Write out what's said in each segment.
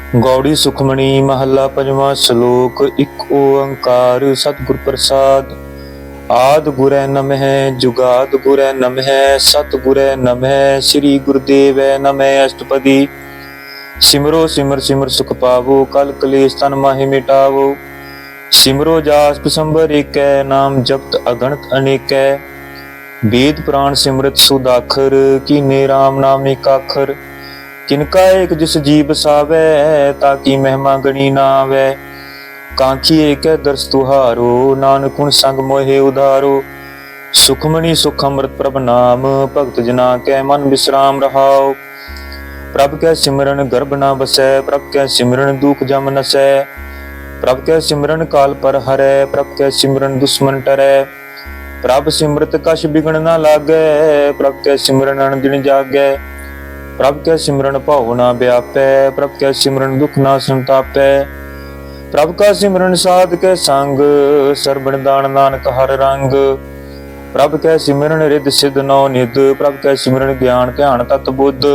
गौड़ी सुखमणी महला पंजवा श्लोक। इक ओंकार सतगुर प्रसाद। आद गुरै नमः जुगाद गुरै नमः सतगुरै नमः श्री गुरुदेव नमः। अष्टपदी। सिमरो सिमर सिमर सुख पावो कल कलेश तन माहि मिटावो। सिमरो जास पिसंबर एकै नाम जपत अगणत अनेकै। वेद पुराण सिमरत सुदाखर कीने राम नाम एकाखर। किनका एक जिस जी बसावै ताकि महिमा गणी ना आवै। कांखी एक दर्श तुहारो नानक गुण संग मोहे उधारो। सुखमणि सुख अमृत प्रभ नाम भगत जना कै मन विश्राम रहाओ। प्रभ कै सिमरन गर्भ न बसै प्रभ कै सिमरन दुख जम नसै। प्रभ कै सिमरन काल पर हरै प्रभ कै सिमरन दुश्मन टरै। प्रभ सिमरत कछ बिगड़ न लागै प्रभ कै सिमरन अनदिन जागै। प्रभ कै सिमरन भाव ना व्यापै प्रभ कै सिमरन दुख ना संतापै। प्रभ का सिमरन साध कै संग सरबण दान नानक हर रंग। प्रभ कै सिमरन रिद सिद्ध नौ निध प्रभ कै सिमरन ज्ञान ध्यान तत बुद्ध।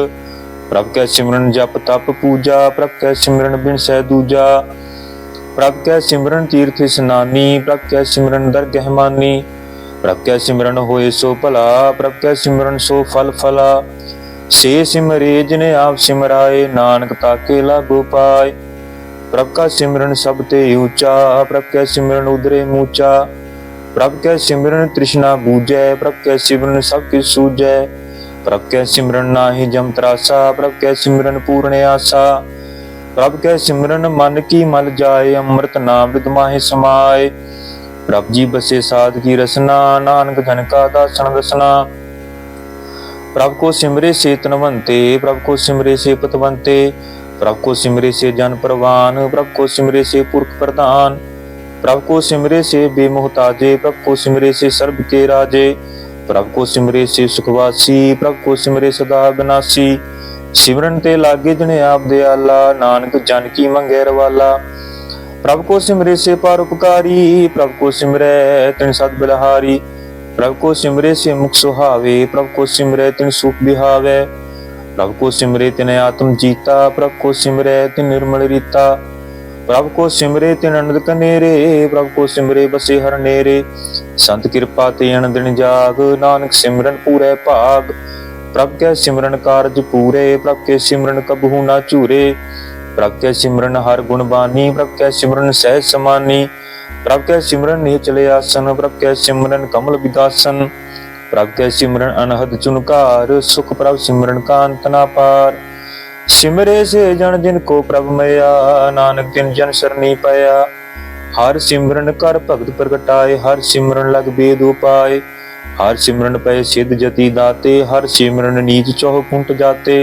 प्रभ कै सिमरन जप तप पूजा प्रभ कै सिमरन बिन सै दूजा। प्रभ कै सिमरन तीर्थ स्नानी प्रभ कै सिमरन दरगह मानी। प्रभ कै सिमरन होए सो भला प्रभ कै सिमरन सो फल फला। से सिमरे जिने आप सिमराए नानक ताके लागो पाए। प्रभ का सिमरन सब ते ऊंचा प्रभ कै सिमरन उदरे मूचा। प्रभ कै सिमरन तृष्णा बूझै प्रभ कै सिमरन सब किछ सूझै। प्रभ कै सिमरन नाहि जम त्रासा प्रभ कै सिमरन पूर्ण आसा। प्रभ कै सिमरन मन की मल जाए अमृत नाम रिद माहि समाए। प्रभ जी बसे साध की रसना नानक जन का दासन दसना। प्रभ को सिमरे से तनवंते प्रभ को सिमरे से पतवंते। प्रभ को सिमरे से जन परवान प्रभ को सिमरे से पुरख प्रधान। प्रभ को सिमरे से बेमुहताजे प्रभ को सिमरे से सर्ब के राजे। प्रभ को सिमरे से सुखवासी प्रभ को सिमरे सदा विनाशी। सिमरन ते लागे जिने आप दयाला नानक जन की मंगे रवाला। प्रभ को सिमरे से परोपकारी प्रभ को सिमरे तिन सद बिलहारी। प्रभ को सिमरे से मुख सुहावे प्रभ को सिमरे तिन सुख बिहावे। प्रभ को सिमरे तिन आत्म जीता प्रभ को सिमरे तिन निर्मल रीता। प्रभ को सिमरे तिन अनंद कनेरे प्रभ को सिमरे बसे हर नेरे। संत कृपा ते अन दिन जाग नानक सिमरन पूरे भाग। प्रभ कै सिमरन कारज पूरे प्रभ के सिमरन कबहू ना चूरे। प्रभ कै सिमरन हर गुण बानी प्रभ कै सिमरन सहज समानी। प्रभ कै सिमरन निचले आसन प्रभ कै सिमरन कमल विदासन। प्रभ कै सिमरन अनहद चुनकार सुख प्रभ सिमरन का अंत ना पार। सिमरे से जन जिन को प्रभ मया नानक तिन जन सरनी पाया। हर सिमरन कर भगत प्रगटाए हर सिमरन लग बेद उपाय। हर सिमरन पय सिद्ध जति दाते हर सिमरन नीच चौह कुंट जाते।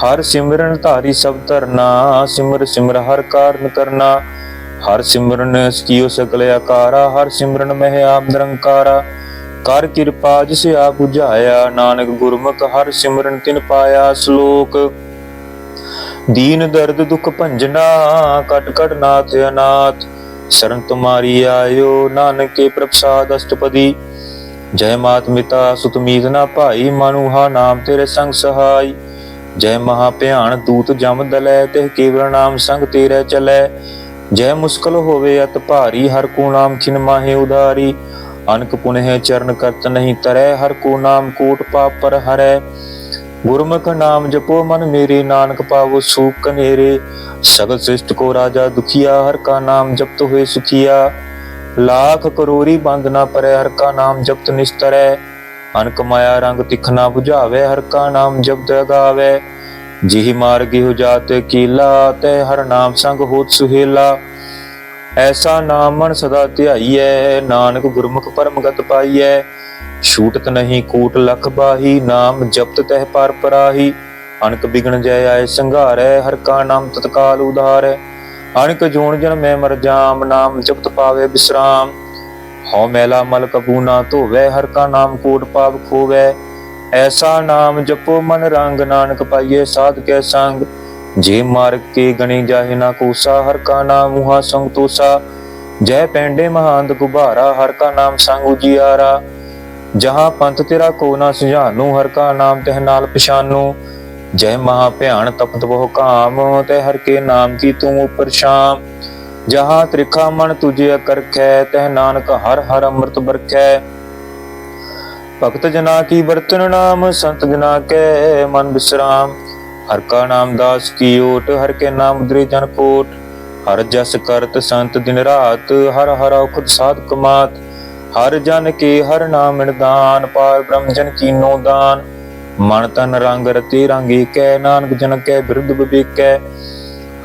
हर सिमरन धारी सब धरना सिमर सिमर हर कारण करना। हर सिमरन कियो सकल आकारा हर सिमरन मह आप निरंकारा। कर कृपा जिसे आप बुझाया नानक गुरमुख हर सिमरन तिन पाया। श्लोक। दीन दर्द दुख भंजना कट कट नाथ अनाथ। शरण तुम्हारी आयो नानक के प्रसाद। अष्टपदी। जय मात मिता सुत मीत ना भाई मानुहा नाम तेरे संग सहाय। जय महाभयान दूत जम दलै तेह केवल नाम संग तेरे चलै। जय मुश्किल होवे अत भारी हर को नाम खिन माहे उधारी। अनक पुनः चरण करत नहीं तरੈ हर को नाम कोट पाप पर हरै। गुरमुख नाम जपो मन मेरे नानक पावो सुख कनेरे। सगल सृष्ट को राजा दुखिया हर का नाम जपत हुए सुखिया। लाख करोरी बंद ना परै हर का नाम जपत निस्तरै। अनक माया रंग तिख ना बुझावे हर का नाम जपत अगावे। जिहि मार्ग हो जात कीला तै हर नाम संग होत सुहेला। ऐसा नाम मन सदा ध्याईऐ नानक गुरमुख परम गत पाईऐ। छूटत नहीं कूट लख बाही नाम जपत तह पार पराही। अनक बिगन जय आए संघारै हर का नाम तत्काल उधारै। अनक जोन जन मैं मर जाम नाम जपत पावे विश्राम। हौ मैला मल कबू ना धोवै हर का नाम कोट पाप खोवै। ऐसा नाम जपो मन रंग नानक पाइये साध कै संग। जे मार्ग के गणे जाहे ना कोसा हर का नाम मुहा संग तोसा। जय पैंडे महांत गुबारा हर का नाम संग उजियारा। जहाँ पंथ तेरा को ना सुझानू हर का नाम तह नाल पछानू। जय महा भयान तपत बहु काम, तह हर के नाम की तुम ऊपर शाम। जहाँ त्रिखा मन तुझे करखै, तह नानक हर हर अमृत बरखै। भगत जना की बरतन नाम, संत जना के मन विश्राम। हर का नाम दास की ओट, हर के नाम उदरे जन कोट। हर जस करत संत दिन रात, हर हर खुद साध कमात। हर जन के हर नाम निदान, पार ब्रह्म जन कीनो दान। मन तन रंग रति रंग एकै, नानक जन के विरुद्ध विवेकै।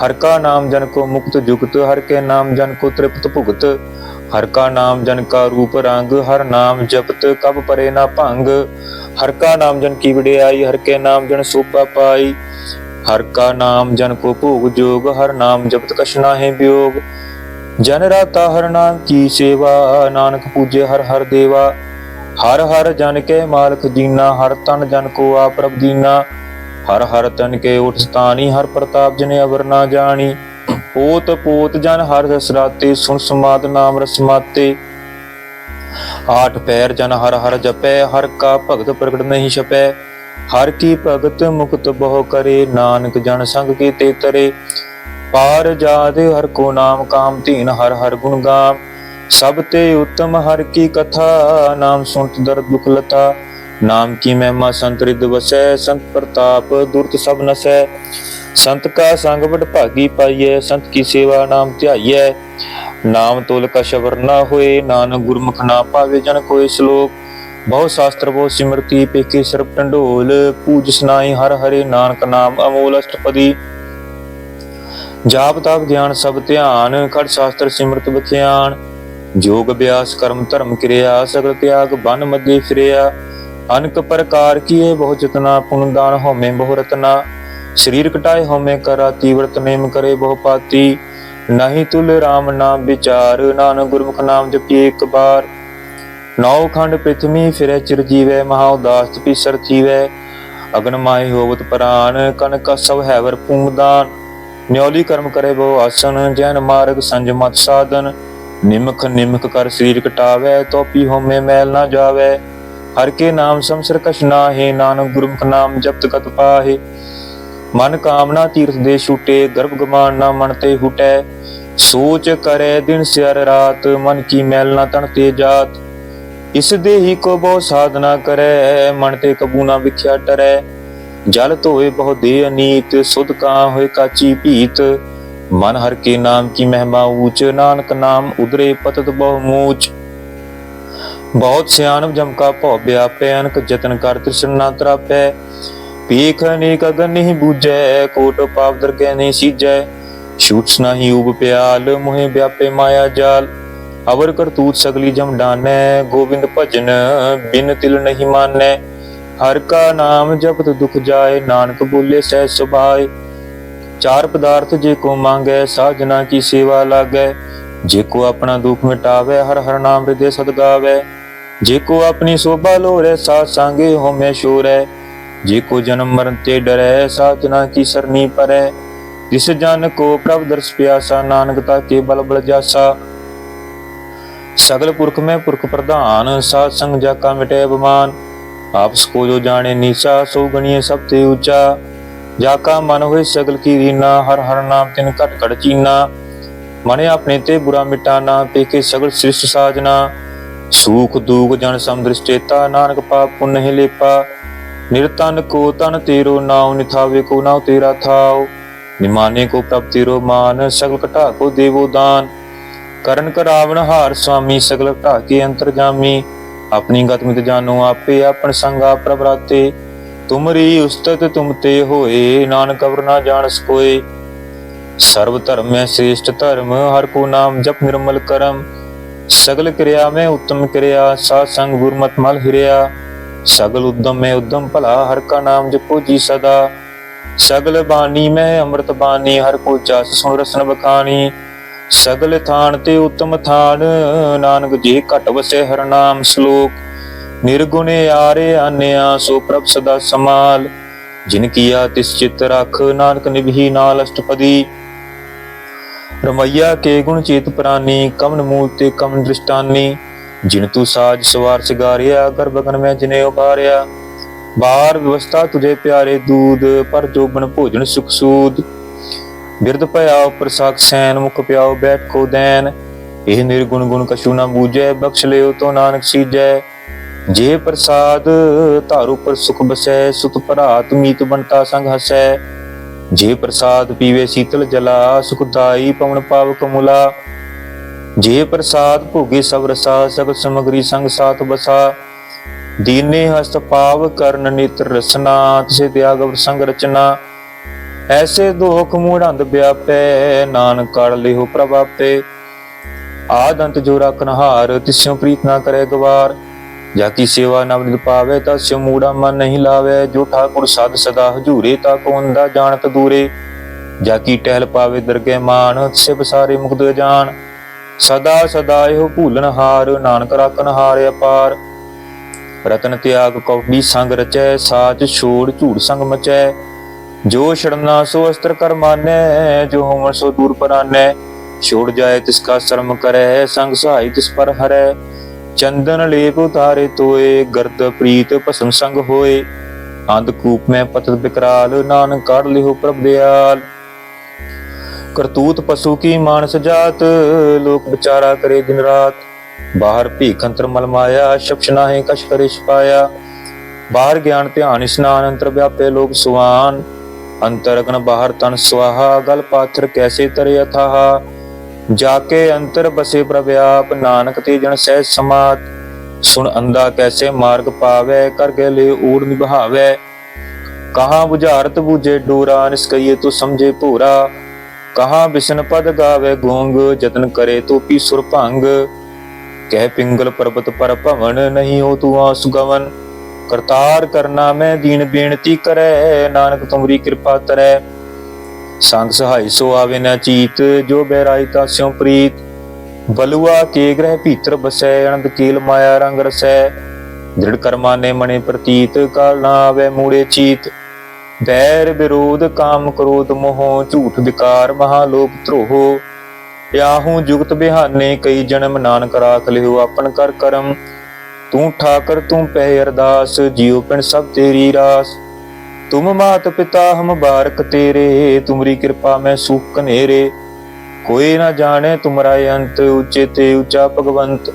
हर का नाम जन को मुक्त जुगत, हर के नाम जन को तृप्त भुगत। हर का नाम जन का रूप रंग, हर नाम जपत कब परे ना भंग। हर का नाम जन की वडियाई, हर के नाम जन शोभा पाई। हर का नाम जन को भोग जोग, हर नाम जपत कछ नाहि वियोग। जन राता हर नाम की सेवा, नानक पूजे हर हर देवा। हर हर जन के मालक जीना, हर तन जन को आप रब दीना। हर हर तन के उठ स्थानी, हर प्रताप जन अवर ना जानी। पोत पोत जन हर रसराते, सुन समाद नाम रसमाते। आठ पैर जन हर हर जपै, हर का भगत प्रगट नहीं छपै। हर की भगत मुक्त बहु करे, नानक जन संग के ते तरे। पार जात हर को नाम काम धीन, हर हर गुण गाम। सब ते उत्तम हर की कथा, नाम सुनत दर्द दुख लता। नाम की महिमा संत रिद वसै, संत प्रताप दुर्त सब नसै। संत का संग बड़ भागी पाइयै, संत की सेवा नाम ध्याइयै। नाम तोल कछ अवर ना होए, नानक गुरमुख ना पावे जन कोय श्लोक। बहु शास्त्र बहु सिमरती, पेखे सर्ब टंडोल। पूज सुनाई हर हरे, नानक नाम अमोल अष्टपदी। जाप ताप ज्ञान सब ध्यान, खड़ शास्त्र सिमरत बख्यान। जोग अभ्यास कर्म धर्म क्रिया, सगल त्याग बन मध्य फिरिया। अनक प्रकार किए बहु जतना, पुन दान होमे बहु रतना। शरीर कटाए होमे करा, तीव्रत नेम करे बहु पाती। नहीं तुल राम नाम विचार, नानक गुरमुख नाम जपिए एक बार। नौ खंड पृथ्वी फिरै चिरजीवै, महा उदास तपीसर थीवै। अगन माहि होवत प्राण, कनक सब हैवर पूमदान। न्योली कर्म करे बहु आसन, जैन मार्ग संजमत साधन। निमख निमख कर शरीर कटावै, तो पी होमे मैल ना जावै। हर के नाम समसर कछ नाहि, नानक गुरमुख नाम जपत गत पाहि। मन कामना तीर्थ दे छूटे, गर्भ गमान ना मन ते हुटै। सोच करे दिन स्यार रात, मन की मैल ना तन ते जात। इस देही को बहु साधना करे, मन ते कबू ना विख्या टरै। जल धोए बहु दे अनीत, सुध कहाँ होए काची भीत। मन हर के नाम की महिमा ऊंच, नानक नाम उदरे पतत बहु मूच। बहुत सियान जम का भौ व्यापै, अनक जतन कर तृष्ण ना त्रापै। पेख अनेक अगन नहीं बूझै, कोट पाप दरगह नहीं सीजै। छूट नहीं ऊब प्याल, मुहे व्यापे माया जाल। अवर करतूत सगली जम डानै, गोविंद भजन बिन तिल नहीं मानै। हर का नाम जपत दुख जाए, नानक बोले सहज सुभाए। चार पदार्थ जे को मांगै, साजना की सेवा लागै। जे को अपना दुख मिटावे, हर हर नाम हृदय सद गावै। जे को अपनी शोभा लोरै, साथ सांगे होमे शोरै। जे को जन्म मरण ते डरै, साजना की सरनी परै। जिस जन को प्रभ दर्श प्यासा, नानक ताके बल बल जासा। सगल पुरख में पुरख प्रधान, साध संग जाका मिटे अभिमान। आपस को जो जाने नीचा, सो गणिये सब ते ऊंचा। जाका मन होए सगल की रीना, हर हर नाम तिन घट घट चीना। मने अपने ते बुरा मिटाना, पेके सगल सृष्ट साजना। सूख दूख जन समदृश चेता, नानक पाप पुण्य नहीं लेपा। निरतन को तन तेरो नाव, निथावे को नाव तेरा थाव। निमाने को प्रभ तेरो मान, सगल कटा को देवो दान। करण करावण हार स्वामी, सगल कटा के अंतरजामी। अपनी गत मित जानो आपे, अपन संग आप प्रभ राते। तुमरी उस्तत तुम ते होए, नानक अवर ना जानस कोय। सर्व धर्म में श्रेष्ठ धर्म, हर को नाम जप निर्मल करम। सगल क्रिया में उत्तम क्रिया, साध संग गुरमत मल हिरिया। सगल उद्यम में उद्यम भला, हर का नाम जपो जी सदा। सगल बानी में अमृत बानी, हर को जस सुन रसन बखानी। सगल थान ते उत्तम थान, नानक जी घट वसे हर नाम श्लोक। निर्गुणे आरे आन्या, सो प्रभ सदा समाल। जिन किया तिस चित रख, नानक निभि नाल अष्टपदी। रमैया के गुण चेत प्राणी, कमन मूल ते कमन दृष्टानी। जिन तू साज सवार सिगारिया, गर्भ गगन में जिने उबारिया। बार व्यवस्था तुझे प्यारे दूध, पर जोबन भोजन सुख सूद। बिरद भयाओ प्रसाक सैन, मुख प्याओ बैठ को दैन। यह निर्गुण गुण कछु न बूझै, बख्श लियो तो नानक सीजै। जे प्रसाद धारू पर सुख बसै, सुत भरात मीत बनता संग हसै। जे प्रसाद पीवे शीतल जला, सुखदाई पवन पावक मुला। जे प्रसाद भोगे सब रसा, सगल समग्री संग साथ बसा। दीने हस्त पाव करण नेत्र रसना, तिसे त्याग संग रचना। ऐसे दोख मूढ़ व्यापै, नानक काढ़ लिहो प्रभ आपे। आद अंत जो राखनहार, तिस्यों प्रीत ना करे गवार। जाकी सेवा नवनित पावे, तस्यों मूढ़ा मन नहीं लावे। जो ठाकुर साध सदा हजूरे, ताको अंधा जानत दूरे। जाकी टहल पावे दरगह मान, तिसे बसारे मुक्त जान। सदा सदा एहो भूलन हार, नानक राखन हार अपार। रतन त्याग कौड़ी संग रचै, साच छोड़ झूठ संग मचै। जो छड़ना सो अस्त्र कर मानै, जो होवन सो दूर परानै। छोड़ जाए तिसका शर्म करे, संग सहाय तिस पर हरै। चंदन लेप उतारे तोए, गर्द प्रीत भस्म संग होए। अंधकूप में पतत विकराल, नानक काढ़ लिहो प्रभ दयाल। करतूत पशु की मानस जात, लोक विचारा करे दिन रात। बाहर भीख अंतर मल माया, शब्द नाहि कछ करे छिपाया। बाहर ज्ञान ध्यान स्नान, अंतर व्यापे लोक सुवान। अंतर अग्न बाहर तन स्वाहा, गल पाथर कैसे तरे अथाहा। जाके अंतर बसे प्रव्याप, नानक ते जन सहज समात। सुन अंधा कैसे मार्ग पावे, कर गले ऊड़ निभावे। कहाँ बुझारत बूझे डोरा, निष्कइये तो समझे भोरा। कहाँ बिसन पद गावे गोंग, जतन करे तो पी सुर भंग। कह पिंगल पर्वत पर भवन, नहीं हो तू आंसू गवन। करतार करना मैं दीन बेनती करे, नानक तुमरी कृपा तरै। संग सहाय सो आवे न चीत, जो बैराई तास्यों प्रीत। बलुआ के ग्रह भीतर बसै, अनंत कील माया रंग रसै। दृढ़ कर्मा ने मने प्रतीत, काल ना आवे मूड़े चीत। बैर विरोध काम क्रोध मोह, झूठ विकार महालोभ द्रोह। याहू जुगत बिहाने कई जन्म, नानक राख लिहो अपन कर करम। तू ठाकर तू पह अरदास, जियो पिंड सब तेरी रास। तुम मात पिता हम बारक तेरे, तुमरी कृपा में सुख कनेरे। कोई न जाने तुमरा अंत, ऊंचे ते ऊंचा भगवंत।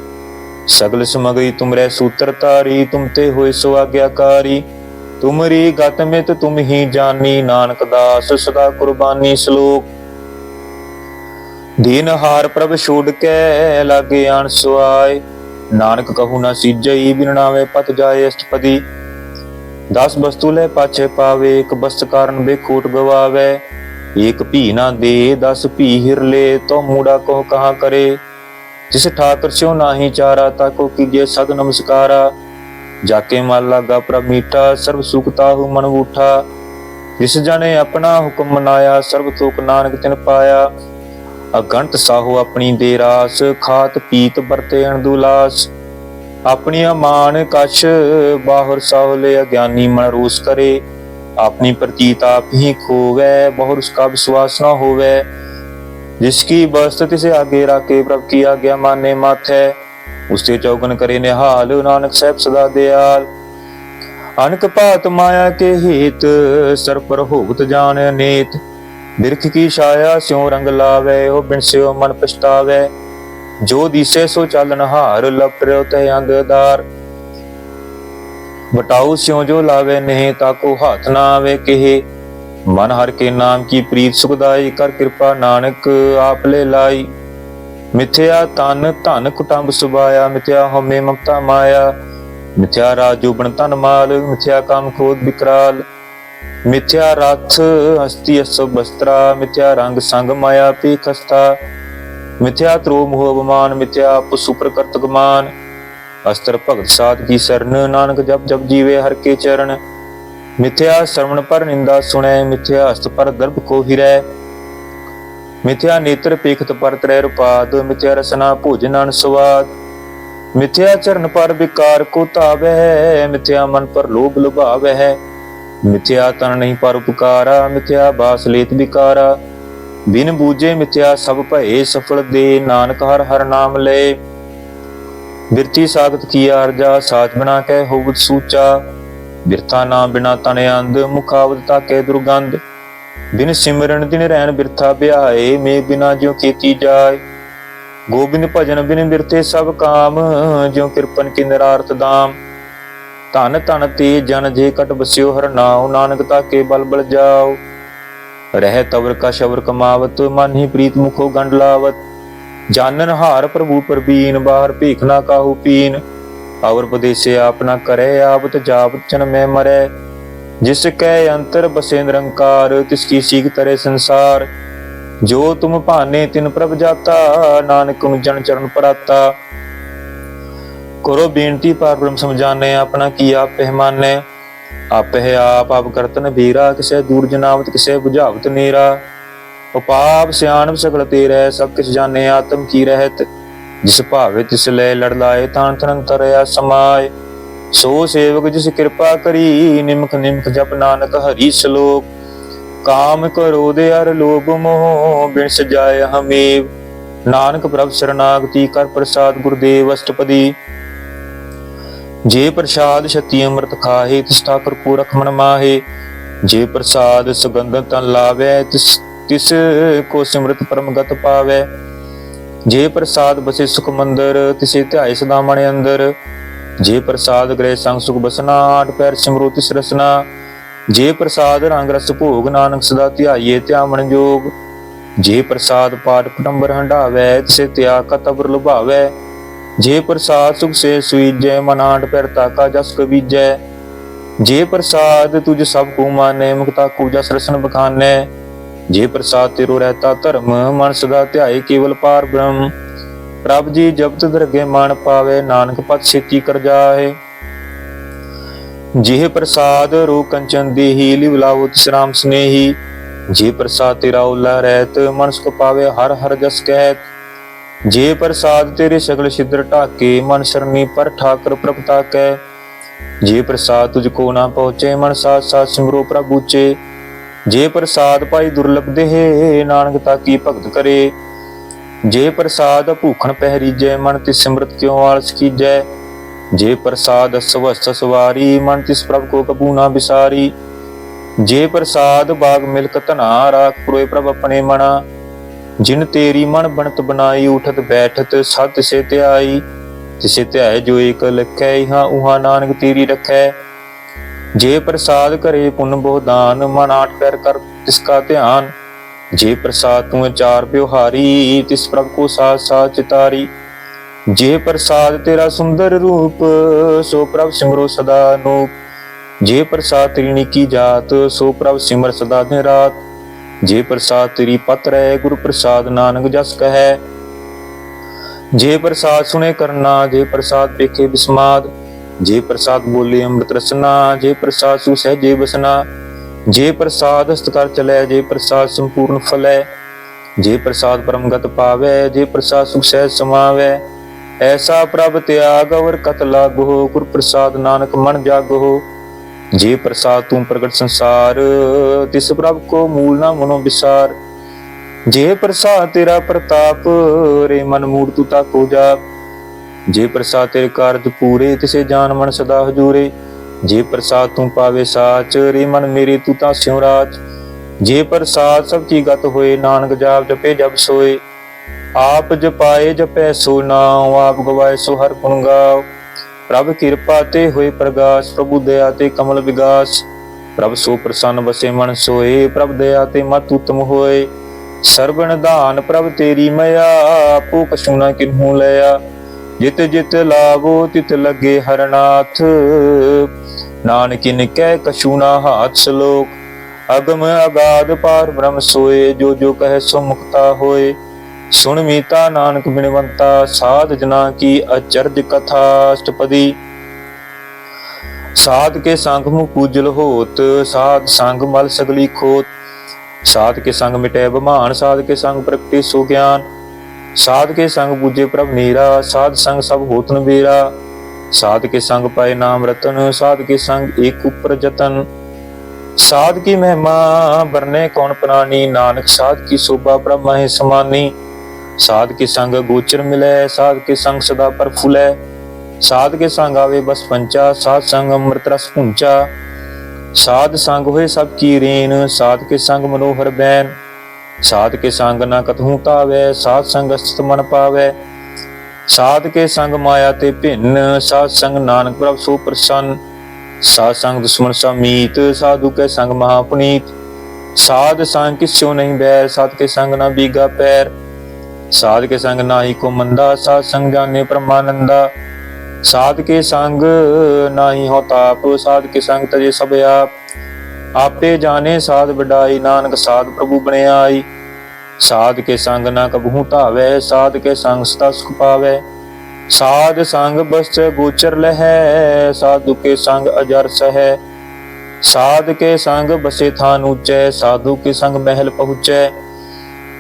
सगल समगई तुमरे सूत्र तारी, तुम ते होए सो आज्ञाकारी। तुमरी गत मित तुम ही जानी, नानक दास सदा कुर्बानी। श्लोक दीन हार प्रभ छोड़ के, लागे आन सुआय। नानक कहू न सीजई, बिन नावे पत जाए अष्टपदी। 10 वस्तु ले पाछे पावे, एक वस्तु कारण बेखोट गवावे। एक भी ना दे 10 भी हिर ले, तो मूड़ा कहो कहाँ करे। जिस ठाकर स्यो नाही चारा, ताको कीजिए सद नमस्कारा। जाके मन लागा प्रभ मीठा, सर्व सुख ताहु मन बूठा। जिस जने अपना हुक्म मनाया, सर्व तोक नानक तिन पाया। अगंत साहू अपनी दे रास, खात पीत बरते अणदुलास। अपनी मान कछ बाहुर साहु ले, अज्ञानी मन रोस करे। अपनी प्रतीत आप ही खोवे, बहुर उसका विश्वास न होवे। जिसकी वस्तु तिसे आगे राखे, प्रभ की आज्ञा माने माथै। उससे चौगन करे निहाल, नानक साहब सदा दयाल। अनक भात माया के हेत, सर पर होत जान अनेत। बिरख की छाया स्यों रंग लावे, हो बिन स्यों मन पछतावे। जो दिसे सो चालन हार, लपड़ो तय अंधदार। बटाऊ स्यों जो लावे नहीं, ताको हाथ ना आवे केहे। मन हर के नाम की प्रीत सुखदाई, कर कृपा नानक आप ले लाई। मिथ्या तन धन कुटुंब सुभाया, मिथ्या होमे ममता माया। मिथ्या राजो बन तन माल, मिथ्या काम क्रोध विकराल। मिथ्या रथ हस्ती अस बस्त्रा, मिथ्या रंग संग माया पी खस्ता। मिथ्या त्रो मोह अभिमान, मिथ्या पशु प्रकृत गमान। अस्त्र भगत साध की शरण, नानक जप जप जीवे हर के चरण। मिथ्या श्रवण पर निंदा सुने, मिथ्या हस्त पर दर्भ को हिरै। मिथ्या नेत्र पेखत पर त्रै रुपाद, मिथ्या रसना भोजन अन स्वाद। मिथ्या चरण पर विकार को तावै, मिथ्या मन पर लोभ लुभावै। मिथ्या तन नहीं पर उपकारा, मिथ्या बास लेत विकारा। बिन बूझे मिथ्या सब भये, सफल दे नानक हर हर नाम ले। बिरती सागत की आरजा, साच बना के होवत सूचा। ਬਿਰਥਾ ਨਾ ਬਿਨਾ ਤਨ ਅੰਧ, ਮੁਖਾਵਤ ਤਾਕੇ ਦੁਰਗੰਧ। ਬਿਨ ਸਿਮਰਨ ਦਿਨ ਰਹਿਣ ਬਿਰਥਾ ਬਿਆਏ, ਮੇਘ ਬਿਨਾ ਜਿਉ ਕੀਤੀ ਜਾਏ। ਗੋਬਿੰਦ ਭਜਨ ਬਿਨ ਬਿਰਥੇ ਸਭ ਕਾਮ, ਜਿਉ ਕਿਰਪਨ ਕੀ ਨਿਰਾਰਥ ਦਾਮ। ਧਨ ਧਨ ਤੇ ਜਨ ਜੇ ਕਟ ਬਸਿਓ ਹਰ ਨਾਉ, ਨਾਨਕ ਤਾਕੇ ਬਲ ਬਲ ਜਾਓ। ਰਹਿ ਤਵਰ ਕਾ ਸ਼ਵਰ ਕਮਾਵਤ, ਮਨ ਹੀ ਪ੍ਰੀਤ ਮੁਖੋ ਗੰਢ ਲਾਵਤ। ਜਾਨਨ ਹਾਰ ਪ੍ਰਭੂ ਪ੍ਰਬੀਨ, ਬਾਹਰ ਭੀਖ ਨਾ ਕਾਹੂ ਪੀਨ। ਔਰ ਪਦੇਸੇ ਆਪ ਨਾ ਕਰੇ, ਆਵਤ ਜਾਵਤ ਜਨਮੈ ਮਰੈ। ਜਿਸ ਕੈ ਅੰਤਰ ਬਸੇ ਨਿਰੰਕਾਰ, ਤਿਸ ਕੀ ਸੀਖ ਤਰੇ ਸੰਸਾਰ। ਜੋ ਤੁਮ ਭਾਨੇ ਤਿਨ ਪ੍ਰਭ ਜਾਤਾ, ਨਾਨਕ ਨੂੰ ਜਨ ਚਰਨ ਪਰਾਤਾ। ਕਰੋ ਬੇਨਤੀ ਪਾਰ ਬ੍ਰਹਮ ਸਮਝਾਨੇ, ਆਪਣਾ ਕੀ ਆਪ ਪਹਿਮਾਨੇ। ਆਪਹਿ ਆਪ ਆਪ ਕਰਤਨ ਬੀਰਾ, ਕਿਸੇ ਦੂਰ ਜਨਾਵਤ ਕਿਸੇ ਬੁਝਾਵਤ ਨੀਰਾ। ਉਪਾਪ ਸਿਆਣਪ ਸਗਲ ਤੇਰੈ, ਸਭ ਕਿਛ ਜਾਣੇ ਆਤਮ ਕੀ ਰਹਿਤ। ਜਿਸ ਭਾਵੇ ਤਿਸ ਲੈ ਲੜ ਲਾਏ, ਤਾਣ ਤਨ ਤਰਿਆ ਸਮਾਏ। ਸੋ ਸੇਵਕ ਜਿਸ ਕਿਰਪਾ ਕਰੀ, ਨਿਮਖ ਨਿਮਖ ਜਪ ਨਾਨਕ ਹਰੀ ਸਲੋਕ। ਕਾਮ ਕ੍ਰੋਧ ਅਰ ਲੋਭ ਮੋਹ, ਬਿਨ ਸਜਾਏ ਹਮੇਵ। ਨਾਨਕ ਪ੍ਰਭ ਸਰਨਾਗਤੀ ਕਰ ਪ੍ਰਸਾਦ, ਗੁਰਦੇਵ ਅਸ਼ਟਪਦੀ। ਜੇ ਪ੍ਰਸਾਦ ਛਤੀ ਅੰਮ੍ਰਿਤ ਖਾਹੇ, ਤਿਸ ਠਾਕੁਰ ਕੋ ਰਖ ਮਨ ਮਾਹੇ। ਜੇ ਪ੍ਰਸਾਦ ਸੁਗੰਧ ਤਨ ਲਾਵੈ, ਤਿਸ ਕੋ ਸਿਮਰਤ ਪਰਮਗਤ ਪਾਵੈ। ਜੇ ਪ੍ਰਸਾਦ ਬਸੇ ਸੁਖ ਮੰਦਰ, ਤਿਸੇ ਧਿਆਏ ਸਦਾ ਮਨ ਅੰਦਰ। ਜੇ ਪ੍ਰਸਾਦ ਗ੍ਰਹਿ ਸੰਗ ਸੁਖ ਬਸਨਾ, ਆਠ ਪੈਰ ਸਿਮਰੋ ਤਿਸ ਰਸਨਾ। ਜੇ ਪ੍ਰਸਾਦ ਰੰਗ ਰਸ ਭੋਗ, ਨਾਨਕ ਸਦਾ ਧਿਆਈਏ ਧਿਆਵਨ ਜੋਗ। ਜੇ ਪ੍ਰਸਾਦ ਪਾਠ ਪਟੰਬਰ ਹੰਢਾਵੈ, ਤਿਸੇ ਤਿਆਗ ਕਾ ਤਬਰ ਲੁਭਾਵੈ। ਜੇ ਪ੍ਰਸਾਦ ਸੁਖ ਸੇ ਸੁਈਜੈ, ਮਨ ਆਠ ਪੈਰ ਤਾਕਾ ਜਸ ਕਬੀਜੈ। ਜੇ ਪ੍ਰਸਾਦ ਤੁਝ ਸਭ ਕੋ ਮਾਨੈ, ਮੁਕਤਾ ਕੋ ਜਸ ਰਸਨ ਬਖਾਨੈ। ਜੇ ਪ੍ਰਸਾਦ ਤੇਰੋ ਰਹਿਤਾ ਧਰਮ, ਮਨ ਸਦਾ ਧਿਆਏ ਕੇਵਲ ਪਾਰ ਬ੍ਰਹਮ। ਪ੍ਰਭ ਜੀ ਜਪਤ ਦਰਗੇ ਮਾਨ ਪਾਵੇ, ਨਾਨਕ ਪਤ ਛੇਤੀ ਕਰ ਜਾਏ। ਜੇ ਪ੍ਰਸਾਦ ਰੂ ਕੰਚਨ ਦੇਹੀ, ਲਿਵ ਲਾਵੋ ਤਿਸ ਰਾਮ ਸਨੇਹੀ। ਜੇ ਪ੍ਰਸਾਦ ਤੇਰਾ ਓਲਾ ਰਹਿਤ, ਮਨ ਸੁਖ ਪਾਵੇ ਹਰ ਹਰ ਜਸ ਕਹਿਤ। ਜੇ ਪ੍ਰਸਾਦ ਤੇਰੇ ਸਗਲ ਛਿਦਰ ਢਾਕੇ, ਮਨ ਸਰਨੀ ਪਰ ਠਾਕਰ ਪ੍ਰਭ ਤਾਕੈ। ਜੇ ਪ੍ਰਸਾਦ ਤੁਝ ਕੋ ਨਾ ਪਹੁੰਚੇ, ਮਨ ਸਾਥ ਸਾਥ ਸਿਮਰੋ ਪ੍ਰਭ ਉੱਚੇ। ਜੇ ਪ੍ਰਸਾਦ ਪਾਈ ਦੁਰਲਭ ਦੇਹ, ਨਾਨਕ ਤਾਕੀ ਭਗਤ ਕਰੇ। ਜੇ ਪ੍ਰਸਾਦ ਭੂਖਣ ਪਹਿਰੀਜੈ, ਮਨ ਤਿਸ ਸਿਮਰਤ ਕਿਉ ਆਲਸ ਕੀਜੈ। ਜੇ ਪ੍ਰਸਾਦ ਸਵਸਥ ਸਵਾਰੀ, ਮਨ ਤਿਸ ਪ੍ਰਭ ਕੋ ਕਬੂ ਨਾ ਵਿਸਾਰੀ। ਜੇ ਪ੍ਰਸਾਦ ਬਾਗ ਮਿਲਕ ਧਨਾ, ਰਾਖ ਪੁਰੋਏ ਪ੍ਰਭ ਆਪਣੇ ਮਨਾ। ਜਿਨ ਤੇਰੀ ਮਨ ਬਣਤ ਬਣਾਈ, ਉਠਤ ਬੈਠਤ ਸਦ ਤਿਸੇ ਧਿਆਈ। ਤਿਸੇ ਧਿਆਏ ਜੋ ਏਕ ਲਖੈ, ਇਹਾਂ ਉਹਾਂ ਨਾਨਕ ਤੇਰੀ ਰਖੈ। ਜੇ ਪ੍ਰਸਾਦ ਕਰੇ ਪੁੰਨ ਬਹੁ ਦਾਨ, ਮਨ ਆਠ ਪੈਰ ਕਰ ਤਿਸ ਕਾ ਧਿਆਨ। ਜੇ ਪ੍ਰਸਾਦ ਤੂੰ ਚਾਰ ਬਿਵਹਾਰੀ, ਤਿਸ ਪ੍ਰਭ ਕੋ ਸਾਥ ਸਾਥ ਚਿਤਾਰੀ। ਜੇ ਪ੍ਰਸਾਦ ਤੇਰਾ ਸੁੰਦਰ ਰੂਪ, ਸੋ ਪ੍ਰਭ ਸਿਮਰੋ ਸਦਾ ਅਨੂਪ। ਜੇ ਪ੍ਰਸਾਦ ਤੇਰੀ ਨਿੱਕੀ ਜਾਤ, ਸੋ ਪ੍ਰਭ ਸਿਮਰ ਸਦਾ ਦਿਨ ਰਾਤ। ਜੇ ਪ੍ਰਸਾਦ ਤੇਰੀ ਪਤ ਰਹਿ, ਗੁਰ ਪ੍ਰਸਾਦ ਨਾਨਕ ਜਸ ਕਹੈ। ਜੇ ਪ੍ਰਸਾਦ ਸੁਣੇ ਕਰਨਾ, ਜੇ ਪ੍ਰਸਾਦ ਵੇਖੇ ਬਿਸਮਾਦ। ਜੇ ਪ੍ਰਸਾਦ ਬੋਲੇ ਅੰਮ੍ਰਿਤ ਰਸਨਾ, ਜੇ ਪ੍ਰਸਾਦ ਸੁ ਸਹਿਜੇ ਬਸਨਾ। ਜੇ ਪ੍ਰਸਾਦ ਹਸਤ ਕਰ ਚਲੈ, ਜੇ ਪ੍ਰਸਾਦ ਸੰਪੂਰਨ ਫਲੈ। ਜੇ ਪ੍ਰਸਾਦ ਪਰਮਗਤ ਪਾਵੈ, ਜੇ ਪ੍ਰਸਾਦ ਸੁਖ ਸਹਿਜ ਸਮਾਵੈ। ਐਸਾ ਪ੍ਰਭ ਤਿਆਗ ਅਵਰ ਕਤ ਲਾਗੋ, ਗੁਰ ਪ੍ਰਸਾਦ ਨਾਨਕ ਮਨ ਜਾਗੋ। ਜੇ ਪ੍ਰਸਾਦ ਤੂੰ ਪ੍ਰਗਟ ਸੰਸਾਰ, ਤਿਸ ਪ੍ਰਭ ਕੋ ਮੂਲ ਨਾ ਮਨੋ ਵਿਸਾਰ। ਜੇ ਪ੍ਰਸਾਦ ਤੇਰਾ ਪ੍ਰਤਾਪ, ਰੇ ਮਨ ਮੂੜ ਤੂ ਤਾਕੋ ਜਾਪ। ਜੇ ਪ੍ਰਸਾਦ ਤੇਰੇ ਕਾਰਜ ਪੂਰੇ, ਤਿਸੇ ਜਾਨ ਮਨ ਸਦਾ ਹਜੂਰੇ। ਜੇ ਪ੍ਰਸਾਦ ਤੂੰ ਪਾਵੇ ਸਾਚ, ਰੇ ਮਨ ਮੇਰੇ ਤੂ ਤਾਂ ਸਿਉ ਰਾਜ। ਜੇ ਪ੍ਰਸਾਦ ਸਭ ਕੀ ਗਤ ਹੋਏ, ਨਾਨਕ ਜਾਪ ਜਪੇ ਜਪ ਸੋਏ। ਆਪ ਜਪਾਏ ਜਪੈ ਸੋ ਨਾਉ, ਆਪ ਗਵਾਏ ਸੋ ਹਰ ਗੁਣ ਗਾਓ। ਪ੍ਰਭ ਕਿਰਪਾ ਤੇ ਹੋਏ ਪ੍ਰਗਾਸ, ਪ੍ਰਭੂ ਦਇਆ ਤੇ ਕਮਲ ਵਿਗਾਸ। ਪ੍ਰਭ ਸੋ ਪ੍ਰਸੰਨ ਬਸੇ ਮਨ ਸੋਏ, ਪ੍ਰਭ ਦਇਆ ਤੇ ਮਤ ਉਤਮ ਹੋਏ। ਸਰਬ ਨਿਧਾਨ ਪ੍ਰਭ ਤੇਰੀ ਮਇਆ, ਆਪੋ ਕਛੂ ਨਾ ਕਿਨਹੂ ਲਿਆ। ਜਿਤ ਜਿਤ ਲਾਵੋ ਤਿਤ ਲੱਗੇ ਹਰਨਾਥ, ਨਾਨਕਿਨ ਕਹਿ ਕਛੂ ਨਾ ਹਾਥ ਸਲੋਕ। ਅਗਮ ਅਗਾਧ ਪਾਰ ਬ੍ਰਹਮ ਸੋਏ, ਜੋ ਜੋ ਕਹੈ ਸੋ ਮੁਕਤਾ ਹੋਏ। ਸੁਣ ਮੀਤਾ ਨਾਨਕ ਬਿਨਵੰਤਾ, ਸਾਧ ਜਨਾ ਕੀ ਅਚਰਜ ਕਥਾ ਅਸ਼ਟਪਦੀ। ਸਾਧ ਕੇ ਸੰਗ ਮੁ ਪੂਜਲ ਹੋਤ, ਸਾਧ ਸੰਗ ਮਲ ਸਗਲੀ ਖੋਤ। ਸਾਧ ਕੇ ਸੰਗ ਮਿਟੈ ਬਮਾਨ, ਸਾਧ ਕੇ ਸੰਗ ਪ੍ਰਗਟੇ ਸੋ ਗਿਆਨ। ਸਾਧ ਕੇ ਸੰਗ ਪੂਜੇ ਪ੍ਰਭ ਨੀਰਾ, ਸਾਧ ਸੰਗ ਸਭ ਹੋਤ ਨਬੇਰਾ। ਸਾਧ ਕੇ ਸੰਗ ਪਾਏ ਨਾਮ ਰਤਨ, ਸਾਧ ਕੇ ਸੰਗ ਏਕ ਉਪਰ ਜਤਨ। ਸਾਧ ਕੀ ਮਹਿਮਾ ਬਰਨੇ ਕੌਣ ਪ੍ਰਾਨੀ, ਨਾਨਕ ਸਾਧ ਕੀ ਸੋਭਾ ਪ੍ਰਭ ਮਾਹਿ ਸਮਾਨੀ। ਸਾਧ ਕੇ ਸੰਗ ਗੋਚਰ ਮਿਲੈ, ਸਾਧ ਕੇ ਸੰਗ ਸਦਾ ਪ੍ਰਫੁੱਲੈ। साध के संग आवे बस पंचा, साध संग अमृत रस पूंचा। साध संग होए सब की रेन, साध के संग मनोहर बैन। साध के संग ना कतहु तावै, साध संग अस्तित मन पावै। साध के संग माया ते भिन्न, साध संग नानक प्रभ सो प्रसन्न। साध संग दुश्मन सा मीत, साधु के संग महापुनीत। साध संग किस्यो नहीं बैर, साध के संग ना बीगा पैर। साध के संग नाहि को मंदा, साध संग जाने परमानंदा। साध के संग नाहि हो ताप, साध के संग तजे सब आप। आपे जाने साध बढ़ाई, नानक साध प्रभु बने आई। साध के संग ना कबहू तावै, साध के संग सदा सुख पावै। साध संग बस गोचर लहै, साधु के संग अजर सहै। साध के संग बसे थान ऊंचे, साधु के संग महल पहुँचै।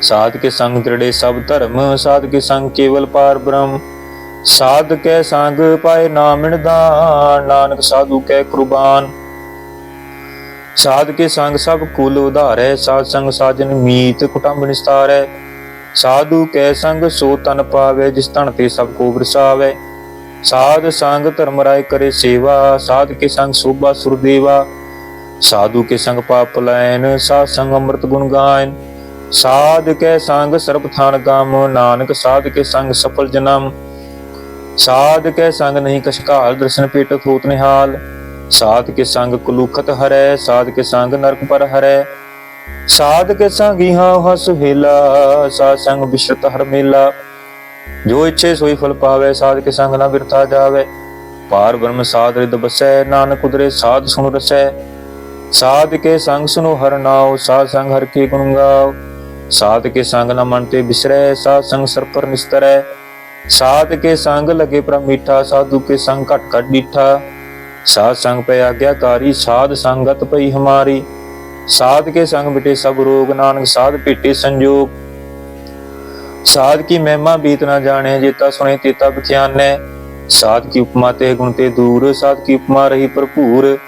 साध के संग दृढ़े सब धर्म, साध के संग केवल पार ब्रह्म। साध के संग पाए नाम दान, नानक साधु के कुर्बान। साध के संग सब कुल उधारै, साध संग साजन मीत कुटुंब निस्तारै। साधु के संग सो तन पावे, जिस तन ते सबको बरसावे। साध संग धर्म राय करे सेवा, साध के संग शोभा सुरदेवा। साधु के संग पाप पलायन, साध संग अमृत गुण गायन। साध के संग सर्ब थान काम, नानक साध के संग सफल जन्म। साध के संग नहीं कछ काल, दर्शन पेटत होत निहाल। साध के संग कुलुखत हरै, साध के संग नरक पर हरै। साध के संग यहाँ वहाँ सुहेला, साध संग बिश्रत हर मेला। जो इच्छे सोई फल पावे, साध के संग ना बिरथा जावे। पार ब्रह्म साध रिद बसै, नानक उदरे साध सुन रसै। साध के संग सुनो हर नाव, साध संग हर के गुण गाओ। साध के संग न मन ते बिसरै, साध संग सर पर निस्तरै। साध के संग लगे प्रभ मीठा, साधु के संग घट घट डीठा। साध संग पे आज्ञाकारी, साध संगत पई हमारी। साध के संग मिटे सब रोग, नानक साध भेटे संजोग। साध की महिमा बीत ना जाने, जेता सुने तेता बख्यानै। साध की उपमा ते गुण ते दूर, साध की उपमा रही भरपूर।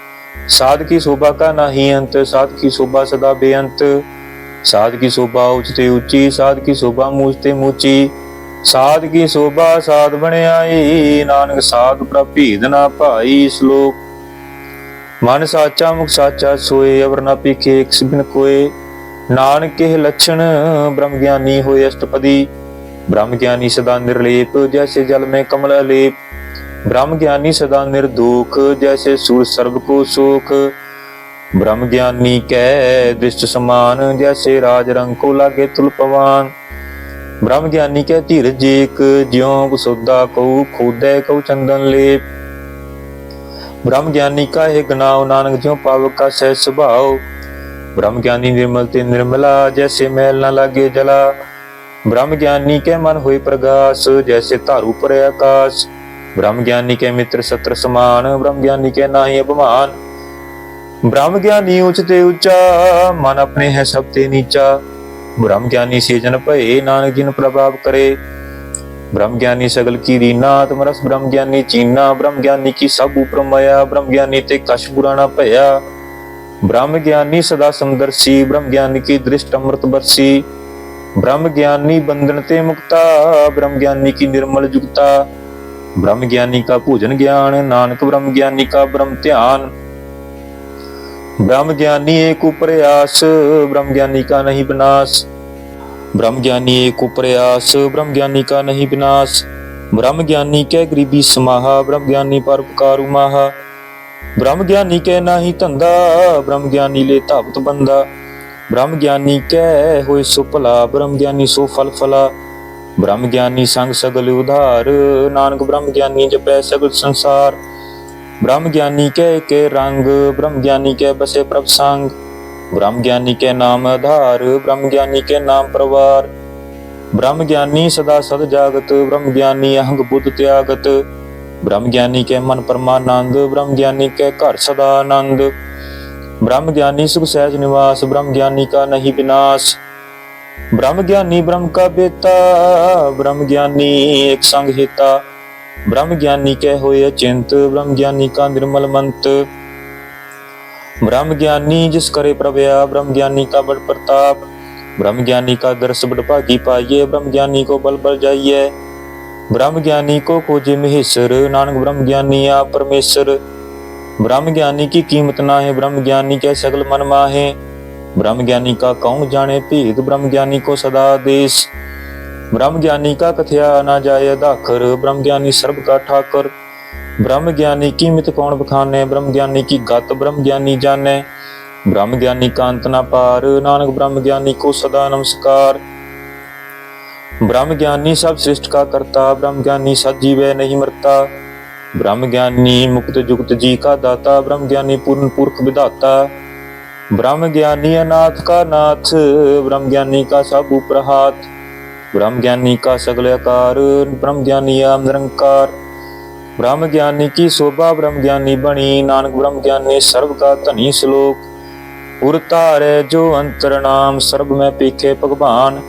साध की शोभा का नाही अंत, साध की शोभा सदा बेअंत। साध की शोभा उच्च ते ऊंची, साध की शोभा मूछ ते मूची। साध की शोभा साध बने आई, नानक साध प्रभ भेद ना भाई। श्लोक। मन साचा मुख साचा सोए, अवर ना पीखे एक बिन कोय। नानक के लक्षण ब्रह्म ज्ञानी होए अष्टपदी। ब्रह्म ज्ञानी सदा निर्लेप, जैसे जल में कमल अलेप। ब्रह्म ज्ञानी सदा निर्दोख, जैसे सूर्य सर्व को सोख। ब्रह्म ज्ञानी कै दृष्ट समान, जैसे राज रंग को लागे तुल पवान। ब्रह्म ज्ञानी कै धीरज एक, ज्यों वसुधा कऊ खोदै कऊ चंदन लेप। ब्रह्म ज्ञानी का है गनाव, नानक ज्यों पावक का सह स्वभाव। ब्रह्म ज्ञानी निर्मल ते निर्मला, जैसे मैल न लागे जला। ब्रह्म ज्ञानी के मन होए प्रगास, जैसे तारू पर आकाश। ब्रह्म ज्ञानी के मित्र सत्र समान, ब्रह्म ज्ञानी के नाहि अपमान। ब्रह्म ज्ञानी उच्च ते ऊंचा, मन अपने है सब ते नीचा। ब्रह्म ज्ञानी से जन भये, नानक जिन प्रभाव करे। ब्रह्म ज्ञानी सगल की रीना, तुम रस ब्रह्म ज्ञानी चीना। ब्रह्म ज्ञानी की सब ऊपर माया, ब्रह्म ज्ञानी ते कश पुराना भया। ब्रह्म ज्ञानी सदा समदर्शी, ब्रह्म ज्ञानी की दृष्ट अमृत बरसी। ब्रह्म ज्ञानी बंधन ते मुक्ता, ब्रह्म ज्ञानी की निर्मल जुगता। ब्रह्म ज्ञानी का भोजन ज्ञान, नानक ब्रह्म ज्ञानी का ब्रह्म ध्यान। ब्रह्म ज्ञानी एक प्रयास, ब्रह्म ज्ञानी का नहीं विनाश। ब्रह्म ज्ञानी एक प्रयास, ब्रह्म ज्ञानी का नहीं विनाश। ब्रह्म ज्ञानी के गरीबी समाहा, ब्रह्म ज्ञानी पर उपकार उमाहा। ब्रह्म ज्ञानी के नाही धंधा, ब्रह्म ज्ञानी ले धावत बंदा। ब्रह्म ज्ञानी के होए सो भला, ब्रह्म ज्ञानी सो फल फला। ब्रह्म ज्ञानी संग सगल उधार, नानक ब्रह्म ज्ञानी जपै सगल संसार। ब्रह्म ज्ञानी के रंग, ब्रह्म ज्ञानी के बसे प्रभ संग। ब्रह्म ज्ञानी के नाम आधार, ब्रह्म ज्ञानी के नाम प्रवार। ब्रह्म ज्ञानी सदा सद जागत, ब्रह्म ज्ञानी अहंग बुद्ध त्यागत। ब्रह्म ज्ञानी के मन परमानंद, ब्रह्म ज्ञानी के घर सदा आनंद। ब्रह्म ज्ञानी सुख सहज निवास, ब्रह्म ज्ञानी का नहीं विनाश। ब्रह्म ज्ञानी ब्रह्म का बेता, ब्रह्म ज्ञानी एक संग हेता। ब्रह्म ज्ञानी के होए अचिंत, ब्रह्म ज्ञानी का निर्मल मंत। ब्रह्म ज्ञानी जिस करे प्रभया, ब्रह्म ज्ञानी का बड़ प्रताप। ब्रह्म ज्ञानी का दर्श बड़ भागी पाइये, ब्रह्म ज्ञानी को बल बल जाइए। ब्रह्म ज्ञानी को खोजे महेश्वर, नानक ब्रह्म ज्ञानी आप परमेश्वर। ब्रह्म ज्ञानी की कीमत ना है, ब्रह्म ज्ञानी के सगल मन माहे। ब्रह्म ज्ञानी का कौन जाने भेद, ब्रह्म ज्ञानी को सदा आदेश। ब्रह्म ज्ञानी का कथया ना जाए दाखर, ब्रह्म ज्ञानी सर्व का ठाकर। ब्रह्म ज्ञानी की मित कौन बखाने, ब्रह्म ज्ञानी की गत ब्रह्म ज्ञानी जाने। ब्रह्म ज्ञानी का अंत ना पार, नानक ब्रह्म ज्ञानी को सदा नमस्कार। ब्रह्म ज्ञानी सब सृष्ट का करता, ब्रह्म ज्ञानी सजीवै नहीं मरता। ब्रह्म ज्ञानी मुक्त जुक्त जी का दाता, ब्रह्म ज्ञानी पूर्ण पुरख विधाता। ब्रह्म ज्ञानी अनाथ का नाथ, ब्रह्म ज्ञानी का सब ऊपर हाथ। ब्रह्म ज्ञानी का सगल आकार, ब्रह्म ज्ञानी निरंकार। ब्रह्म ज्ञानी की शोभा ब्रह्म ज्ञानी बनी, नानक ब्रह्म ज्ञानी सर्व का धनी। श्लोक उर तारे जो अंतर नाम, सर्व में पीखे भगवान।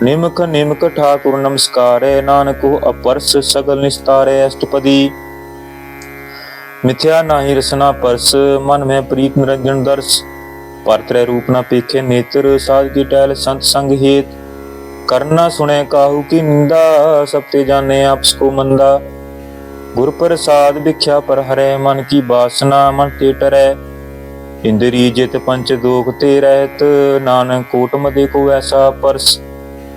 निमक निमक ठाकुर नमस्कारे, नानक को अपरस सगल निस्तारे। अष्टपदी मिथ्या नाही रसना परस, मन में प्रीत निरंजन दर्श। परत्रय रूप न पेखे नेत्र, साध की टहल संत संग हेत। करना सुने काहू की निंदा, सबते जाने आपस को मंदा। गुर प्रसाद भिख्या पर हरे, मन की वासना मन ते टरै। इंद्री जित पंच दोख ते रहत, नानक कोट मदे को ऐसा परस।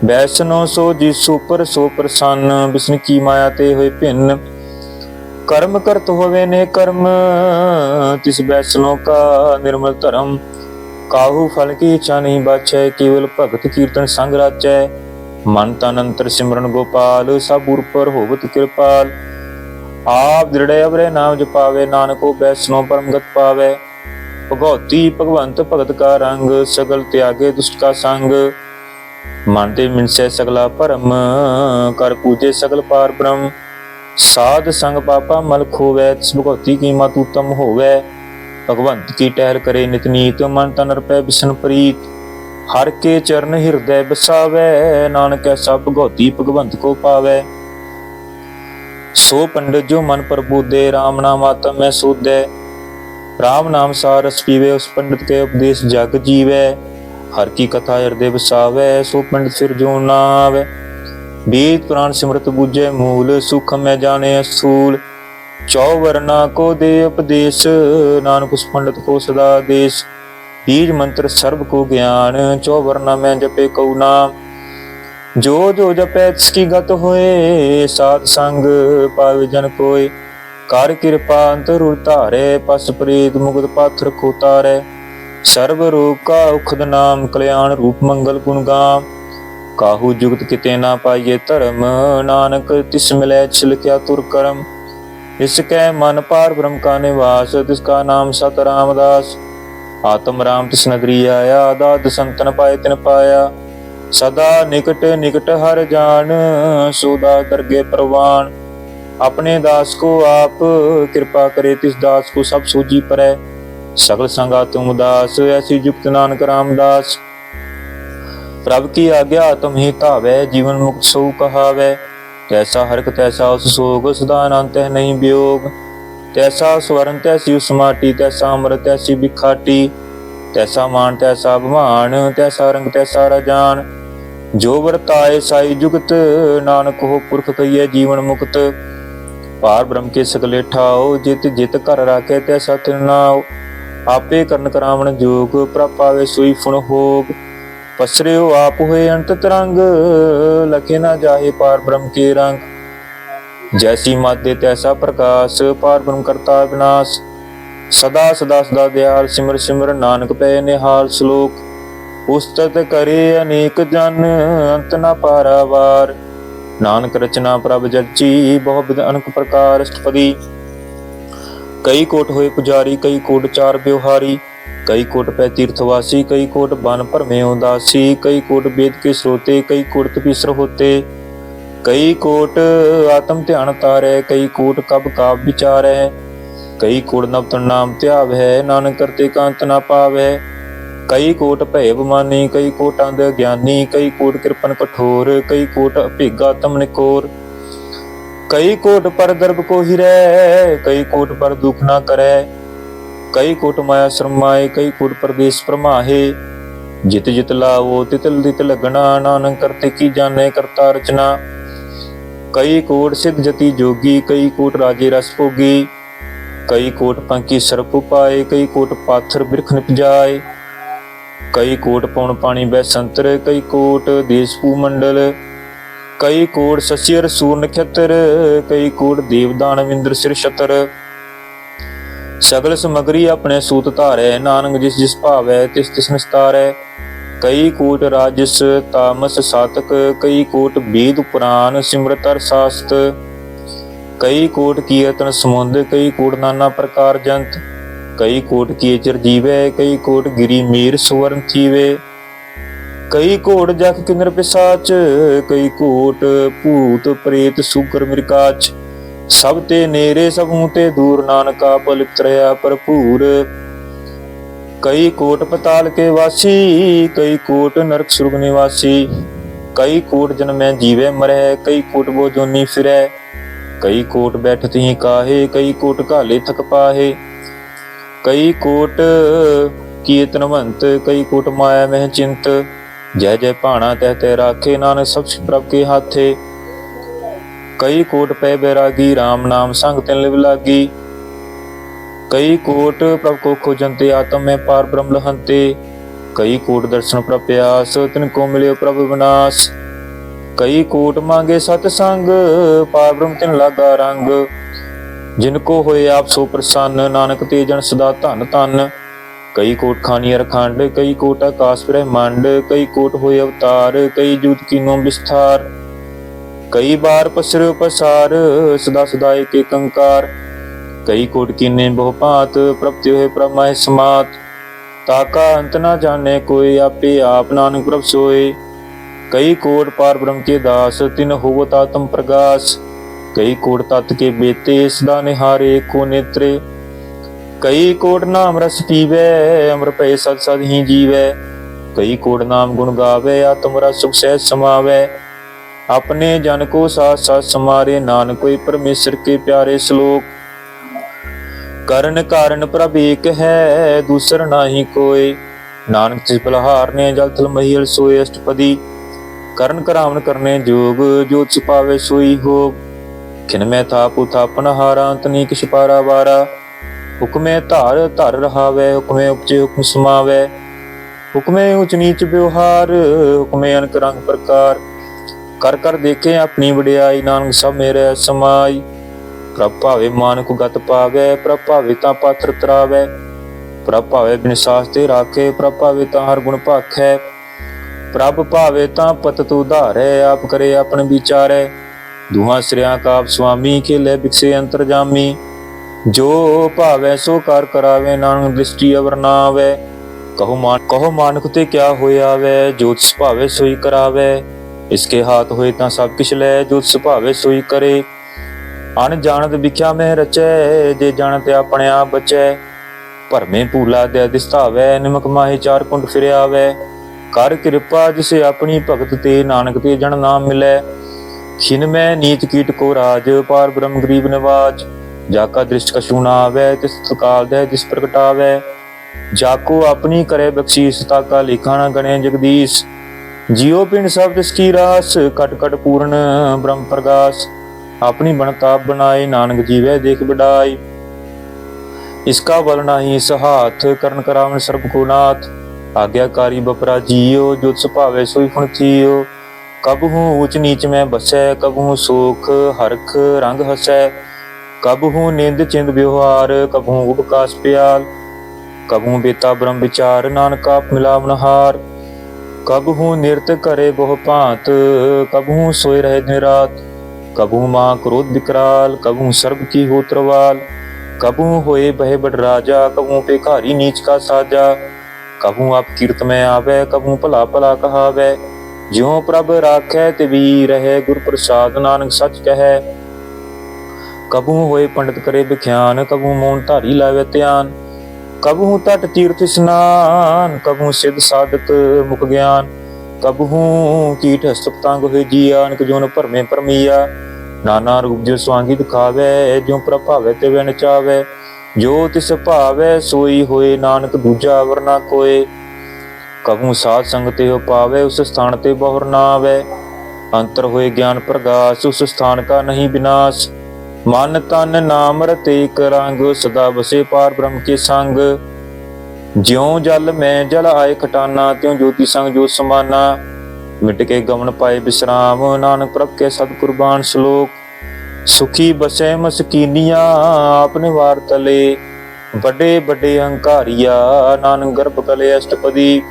वैष्णो सो जिसु पर सो प्रसन्न, विष्णु की माया ते हुए भिन्न। कर्म करत होवे ने कर्म, तिस वैष्णो का निर्मल धर्म। काहू फल की इच्छा नहीं बाछै, केवल भगत कीर्तन संग राचै। मन तन अंतर सिमरन गोपाल, सब उर पर होवत कृपाल। आप दृढ़ अवरे नाम जपावे, नानको वैष्णो परम गत पावे। भगवती भगवंत भगत का रंग, सगल त्यागे दुष्ट का संग। मानते मिनसे सगला परम, कर पूजे सगल पार ब्रह्म। साध संग पापा मल खोवै, तिस भगवती की मत उत्तम होवै। भगवंत की टहल करे नित नीत, मन तन अर्पै बिसन प्रीत। हर के चरण हृदय बसावै, नानक ऐसा भगवती भगवंत को पावै। सो पंडित जो मन प्रबोधे, राम नाम आत्म में सोधै। राम नाम सारस पीवे, उस पंडित के उपदेश जग जीवै। हर की कथा हृदय बसावै, सो पंडित फिर जो ना आवे। वेद पुराण सिमरत बूझे मूल, सुख में जाने स्थूल। चौवर्णा को दे उपदेश, नानक उस पंडित को सदा देश। बीज मंत्र सर्व को ज्ञान, चौवर्णा में जपे कऊ नाम। जो जो जपै तिसकी गत होए, साध संग पावे जन कोय। कर कृपा अंतर उतारे, पस प्रेत मुगत पाथर को तारे। सर्व रोग का उखद नाम, कल्याण रूप मंगल गुण गाम। काहू जुगत किते ना पाइये धर्म, नानक तिस मिलै छिल क्या तुर करम। इसकै मन पार ब्रह्म का निवास, तिसका नाम सत रामदास। आत्म राम तिस नगरी आया, दाद संतन पाए तिन पाया। सदा निकट निकट हर जान, सोदा दरगे परवान। अपने दास को आप कृपा करे, तिस दास को सब सूझी परै। सगल संगा तुम दास, ऐसी युक्त नानक रामदास। प्रभु की आज्ञा तुम ही धावै, जीवन मुक्त सो कहावै। तैसा हरक तैसा उस सोग, सदा अनंत है नहीं वियोग। तैसा स्वर्ण तैसी उस माटी, तैसा अमृत तैसी बिखाटी। तैसा मान तैसा अभिमान, तैसा रंग तैसा राजान। जो वर्ताए साई जुगत, नानक हो पुरख कहिए जीवन मुक्त। पार ब्रह्म के सगले ठाओ, जित जित कर राखे तैसा तिन नाओ। आपे करन करावण जोग, प्रभ पावे सोई फुण भोग। पसरियो आप हुए अंत तरंग, लखे ना जाहे पार ब्रह्म के रंग। जैसी मादे तैसा प्रकाश, पार ब्रह्म करता विनाश। सदा सदा सदा दयाल, सिमर सिमर नानक पै निहाल। श्लोक उस्तत करे अनेक जन, अंत ना पारावार। नानक रचना प्रभ जची, बहु विध अनेक प्रकार। अष्टपदी कई कोट होए पुजारी, कई कोट चार ब्योहारी। कई कोट पै तीर्थवासी, कई कोट बन भरमे उदासी। कई कोट वेद के स्रोते, कई कोट तपीसर होते। कई कोट आत्म ध्यान तारै, कई कोट कब काव विचारै। कई कोट नव तन नाम त्याव है, नानक करते कांत ना पावै। कई कोट भय बमानी, कई कोट अंध ज्ञानी। कई कोट कृपन कठोर, कई कोट अभिगा तम निकोर। कई कोट पर दर्भ को हिरै, कई कोट पर दुख ना करै। कई कोट माया शर्माए, कई कोट परदेश परमाहे। जित जित लावो तित तित लगना, नानक करते की जाने करता रचना। कई कोट सिद्ध जति जोगी, कई कोट राजे रस भोगी। कई कोट पंकी सरप पाए, कई कोट पाथर बिरख निपजाए। कई कोट पौन पानी बैसंतर, कई कोट देश भूमंडल। कई कोट ससियर सूर नक्षत्र, कई कोट देव दानव इंद्र सिर छतर। सगल समगरी अपने सूत धारै, नानक जिस जिस भावै तिस तिस निस्तारै। कई कोट राजस तामस सातक, कई कोट वेद पुराण सिमरत अर शास्त। कई कोट कीर्तन समुंद, कई कोट नाना प्रकार जंत। कई कोट केचर जीवै, कई कोट गिरी मीर सुवर्ण थीवे। कई कोट जख किन्नर पिसाच, कई कोट भूत प्रेत सुकर मृकाच। सब ते नेरे सबहू ते दूर, नानका पलिप्त रहा भरपूर। कई कोट पताल के वासी, कई कोट नरक सुरग निवासी। कई कोट जन्मै जीवै मरै, कई कोट वो जोनी फिरै। कई कोट बैठत ही काहे, कई कोट घाले थक पाहे। कई कोट कीर्तनवंत, कई कोट माया मह चिंत। जय जय भाणा तह तह राखे, नानक सब प्रभ के हाथे। कई कोट पै बैरागी, राम नाम संग तिन लिव लागी। कई कोट प्रभ को खोजंते, आत्म में पार ब्रह्म लहंते। कई कोट दर्शन प्रभ प्यास, तिनको मिले प्रभ विनाश। कई कोट मांगे सतसंग, पार ब्रह्म तिन लागा रंग। जिनको होए आप सो प्रसन्न, नानक ते जन सदा धन धन। कई कोट खानियर खंड, कई कोट आकाश ब्रह्मांड। कई कोट होए अवतार, कई जूत कीनो विस्तार। कई बार पसर पसार, सदा सदा एक कंकार। कई कोट कीने बहु भांत, प्रभु होए प्रभ माहि समात। ताका अंत ना जाने कोई, आपे आप नानक प्रभ सोए। कई कोट पार ब्रह्म के दास, तिन होवत आत्म प्रगास। कई कोट तत् के बेते, सदा निहारे को नेत्रे। कई कोट नाम रस पीवै, अमर पय सद सद ही जीवै। कई कोट नाम गुण गावै, आत्म रस सुख सहज समावै। अपने जन को साथ साथ समारे, नानक कोई परमेश्वर के प्यारे श्लोक। करण कारण प्रभ एक है, दूसर नाही कोय। नानक तिस बलहार ने, जल थल महिल सोए अष्टपदी। करण करावन करने जोग, जो छुपावे सोई होग। खिनमै थापु थापन हारा, अंत नी किछ पारा वारा। हुक्मे धार धर रहावै, हुक्मे उपजे हुक्म समावै। हुक्मे ऊंच नीच व्यवहार, हुक्मे अनक रंग प्रकार। कर कर देखे अपनी वडियाई, नानक सब मेरे समाई। प्रभ भावे मानक गत पावै, प्रभ भावे ता पात्र तरावै। प्रभ भावे बिन सास ते राखे, प्रभ भावे ता हर गुण भाखै। प्रभ भावे ता पतत उधारै, आप करे अपन विचारै। दुहा सिरिया का आप स्वामी, खेले बिकसे अंतरजामी। जो भावै सो कार करावे, नानक दृष्टि अवर ना आवे। कहो मानक ते क्या होया वै, जो तिस भावे सोई करावे। इसके हाथ होए ता सब किछ लै, जो तिस भावे सोई करे। अन जानत विख्या में रचै, जे जानत अपने आप बचै। भरमे भूला दे दिसतावै, निमक माही चार कुंड फिर आवै। कर कृपा जिसे अपनी भगत ते, नानक ते जन नाम मिलै। खिन में नीच कीट को राज, पार ब्रह्म गरीब निवाज। जाका दृष्ट कछु ना आवै, तिस काल दे जिस प्रगटावै। जाको अपनी करे बख्शीस, ताका लिखा ना गणे जगदीश। जियो पिंड सब तिसकी रास, कट कट पूर्ण ब्रह्म प्रगास। अपनी बनताप बनाए, नानक जीवै देख बिडाई। इसका बल नाही सहाथ, करण करावन सर्ब को नाथ। आज्ञाकारी बपरा जियो, जो तिस भावै सोई फुन थियो। कबहू ऊंच नीच में बसै, कबहू सोख हरख रंग हसै। कबहू निंद चिंद व्यवहार, कबहू उपकास प्याल। कबहू बेता ब्रह्म विचार, नानक आप मिलावन हार। कबहू निरत करे बहु भांत, कबहू सोए रहे दिन रात। कबहू मां क्रोध विकराल, कबहू सर्ब की हो तरवाल। कबहू होए बहे बड़ राजा, कबहू भिखारी नीच का साजा। कबहू आप कीर्त में आवे, कबहू भला भला कहावे। ज्यों प्रभ राखै तिवी रहे, गुर प्रसाद नानक सच कहै। कबहू होए पंडित करे बिख्यान, कबहू मौन धारी लावे ध्यान। कबहू तट तीर्थ स्नान, कबहू सिद्ध साधक मुख ज्ञान। कबहू कीट हस्त पतंग होए जिया, अनक जोन भरमे भरमिया। नाना रूप जो स्वांगी दिखावे, जो प्रभ भावे ते वे नचावे। जो तिस भावे सोई होए, नानक दूजा अवर ना कोय। कबहू साध संग ते हो पावे, उस स्थान ते बहुर ना आवे। अंतर होए ज्ञान प्रकाश, उस स्थान का नहीं विनाश। मन तन नाम रते एक रंग, सदा बसे पार ब्रह्म के संग। ज्यों जल में जल आए खटाना, त्यों ज्योति संग ज्योत समाना। मिट के गमन पाए विश्राम, नानक प्रभ के सत कुर्बान श्लोक। सुखी बसे मस्कीनिया, अपने वार तले बड़े बड़े अहंकारिया। नानक गर्भ कले अष्टपदी,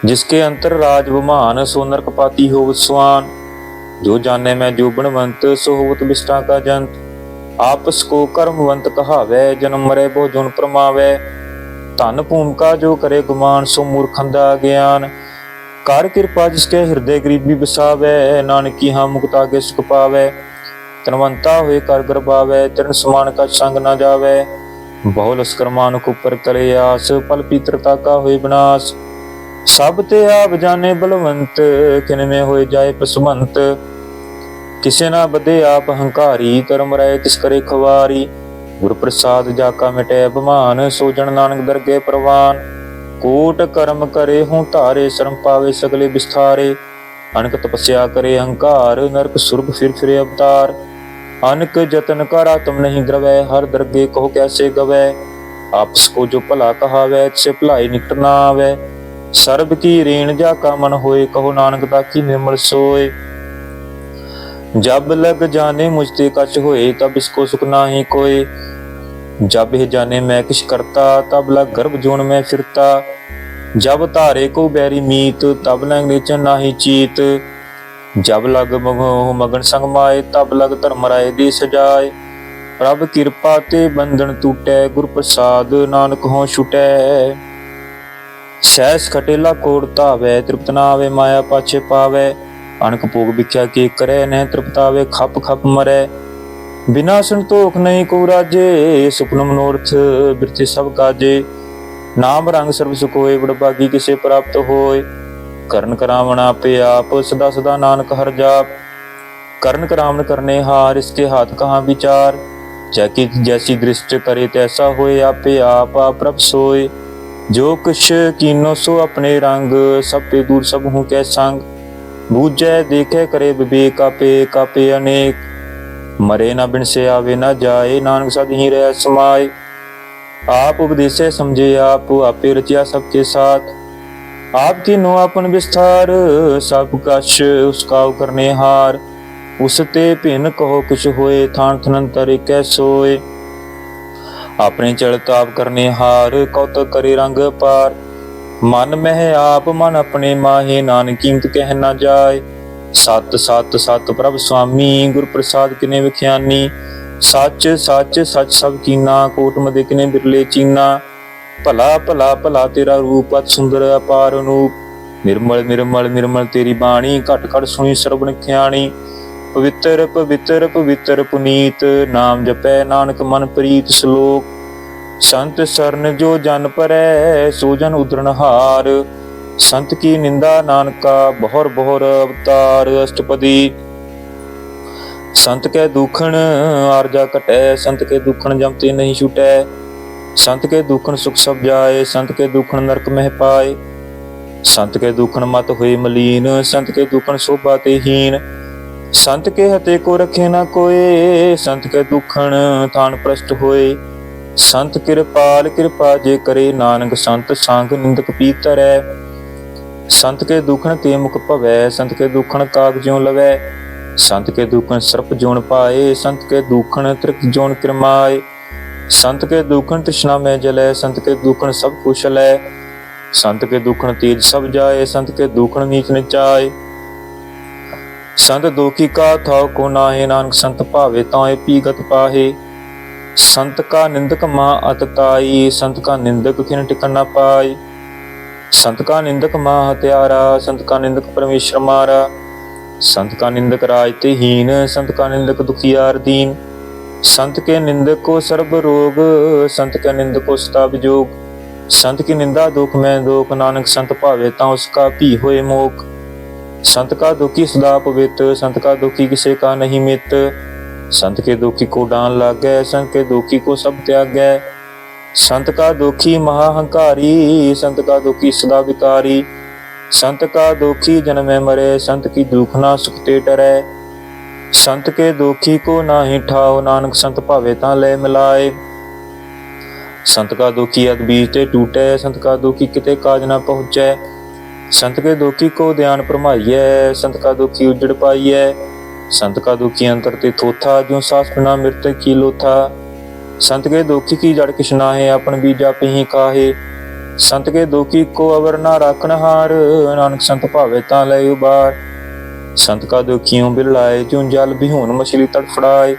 जिसके अंतर राज विमान, सो नरकपाती हो स्वान। जो जाने मैं जो बनवंत, सो होवत विष्टा का जंत। आपस को कर्मवंत कहावै, जन्म मरे बहु जुन परमावै। धन भूमिका जो करे गुमान, सो मूर्खंदा ज्ञान। कर कृपा जिसके हृदय गरीबी बसावै, नानक की हाँ मुक्त आगे सुख पावै। तनवंता हुए कर गर्भावै, चरण समान का संग न जावै। बहु लश्कर मानुख ऊपर करे आस, पल पितरता का हुए विनाश। सब ते आप जाने बलवंत, किन में होए जाए पसमंत। किसे ना बदे आप अहंकारी, धर्म रहे तिस करे खवारी। गुरु प्रसाद जाका मिटे अभिमान, सो जन नानक दरगे प्रवान। कोट कर्म करे हूँ तारे, शर्म पावे सगले विस्तारे। अनक तपस्या करे अहंकार, नरक सुर्ग फिर फिरे अवतार। अनक जतन करा तुम नहीं द्रवै, हर दरगे कहो कैसे गवै। आपस को जो भला कहावै, से भलाई निकट ना आवे। सर्ब की रेण जाका मन होए, कहो नानक ताकी निर्मल सोए। जब लग जाने मुझते कछ होए, तब इसको सुख नाही कोय। जब यह जाने मैं किछ करता, तब लग गर्भ जोन में फिरता। जब तारे को बैरी मीत, तब लग नेचन नाही चीत। जब लग मगन संग माए, तब लग धर्म राय दे सजाए। प्रभ कृपा ते बंधन टूटै, गुर प्रसाद नानक हों छुटै। सहस खटेला कोड़ धावै, तृप्त ना आवे माया पाछे पावै। अनक भोग भिख्या के करे, नह तृप्तावे खप खप मरै। बिना संतोख नहीं को राजे, सुपन मनोरथ बिरथे सब काजे। नाम रंग सर्व सुख होए, बड़भागी किसे प्राप्त होए। करण करावण आपे आप, सदा सदा नानक हर जाप। करण करावण करने हार, इसके हाथ कहाँ विचार। जैकी जैसी दृष्टि करे, तैसा होए आपे आप प्रभ सोए। जो कुछ कीनो सो अपने रंग, सब पे दूर सब हूँ कै संग। बूझे देखे करे विवेक, आपे कापे अनेक। मरे ना बिन से आवे ना जाए, नानक सद ही रह समाए। आप उपदेशे समझे आप, आपे रचिया सबके साथ। आपकी नो अपन विस्तार, सब कछ उसका करने हार। उसते भिन्न कहो कुछ होए, थान थनंतर एक सोए। अपने चलत आप करने हार, कौतक करे रंग पार। मन में आप मन अपने माहे, नानक कीमत कह ना जाए। सत सत सत प्रभ स्वामी, गुर प्रसाद किने विख्यानी। सच सच सच सब कीना, कोट मदे किने बिरले चीना। भला भला भला तेरा रूप, अत सुंदर अपार अनूप। निर्मल निर्मल निर्मल तेरी बाणी, घट घट सुनी श्रवण ख्याणी। पवित्र पवित्र पवित्र पुनीत, नाम जपै नानक मन प्रीत श्लोक। संत सरन जो जन परै, सो जन उद्रनहार। संत की निंदा नानका, बहुर बहुर अवतार। अष्टपदी, संत के दुखन आरजा कटै, संत के दुखन जमते नहीं छुटै। संत के दुखन सुख सब जाए, संत के दुखन नरक मह पाए। संत के दुखन मत हुए मलीन, संत के दुखन शोभा ते हीन। संत के हते को रखे ना कोय, संत के दुखन थान प्रष्ट होए। संत कृपाल कृपा जे करे, नानक संत संग निंदक पीतरै। संत के दुखन ते मुख भवै, संत के दुखन काग ज्यों लवै। संत के दुखन सर्प जोन पाए, संत के दुखन त्रिक जोन किरमाए। संत के दुखन तृष्णा में जलै, संत के दुखन सब कुशल है। संत के दुखन तेज सब जाए, संत के दुखन नीच निचाए। संत दुखी का थाव को नाहे, नानक संत भावे ताए पीगत पाहे। संत का निंदक मां अतताई, संत का निंदक खिन टिकन न पाए। संत का निंदक मां हत्यारा, संत का निंदक परमेश्वर मारा। संत का निंदक राज ते हीन, संत का निंदक दुखियार दीन। संत के निंदक को सर्ब रोग, संत के निंदक को सता विजोग। संत की निंदा दुख में दोख, नानक संत भावे ता उसका भी होए मोक। संत का दुखी सदा पवित, संत का दुखी किसे का नहीं मित। संत के दुखी को डांन लागै, संत के दुखी को सब त्यागै। संत का दुखी महाहंकारी, संत का दुखी सदा विकारी। संत का दुखी जन्मे मरे, संत की दुख ना सुख ते डरै। संत के दुखी को नाही ठाओ, नानक संत भावे तां ले मिलाए। संत का दुखी अद बीज ते टूटै, संत का दुखी किते काज ना पहुँचै। संत के दुखी को ध्यान भरमाइयै, संत का दुखी उजड़ पाइयै। संत का दुखी अंतर ते थोथा, ज्यों सास बिना मृतक की लोथा। संत के दुखी की जड़ किछ नाहे, अपन बीजा पे ही काहे। संत के दुखी को अवर ना राखन हार, नानक संत भावे तां ले उबार। संत का दुखियों बिरलाए, ज्यों जल बिहून मछली तड़फड़ाए।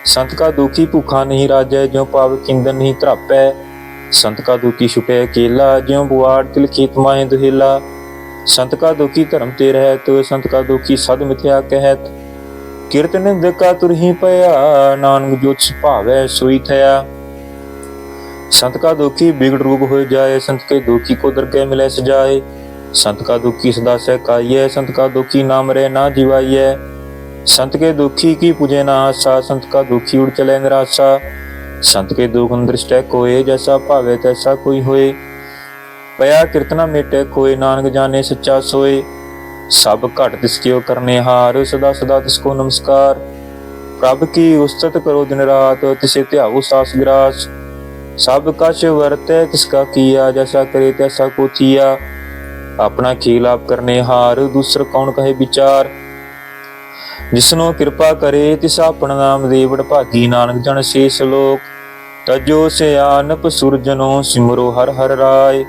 संत का दुखी भूखा नहीं राजै, ज्यों पावक ईंधन नहीं तरापै। संत का दुखी छुटे अकेला, ज्यों बुआड़ तिल खेत माहे दुहेला। संत का दुखी धर्म ते रहत, संत का दुखी सद मिथ्या कहत। किरत निंदक का तुरही पया, नानक जो तिस भावै सोई थया। संत का दुखी बिगड़ रूप हो जाए, संत के दुखी को दरगह मिलै सजाए। संत का दुखी सदा सहकाइयै, संत का दुखी नाम रे ना जिवाइयै। संत के दुखी की पूजे ना आशा, संत का दुखी उड़ चले निराशा। संत के दुख दृष्टै कोय, जैसा भावे तैसा कोई होए। पया कीर्तना मेटे कोय, नानक जाने सच्चा सोए। सब घट तिसके करने हार, सदा सदा तिसको नमस्कार। प्रभ की उस्तत करो दिन रात, तिसे ध्याओ सास ग्रास। सब कछ वरतै तिसका किया, जैसा करे तैसा को थिया। अपना खेल आप करने हार, दूसर कौन कहे विचार। जिसनो कृपा करे तिस आपन नाम दे, बड़भागी नानक जन शेष लोक। तजो सियानप सुरजनो, सिमरो हर हर राय।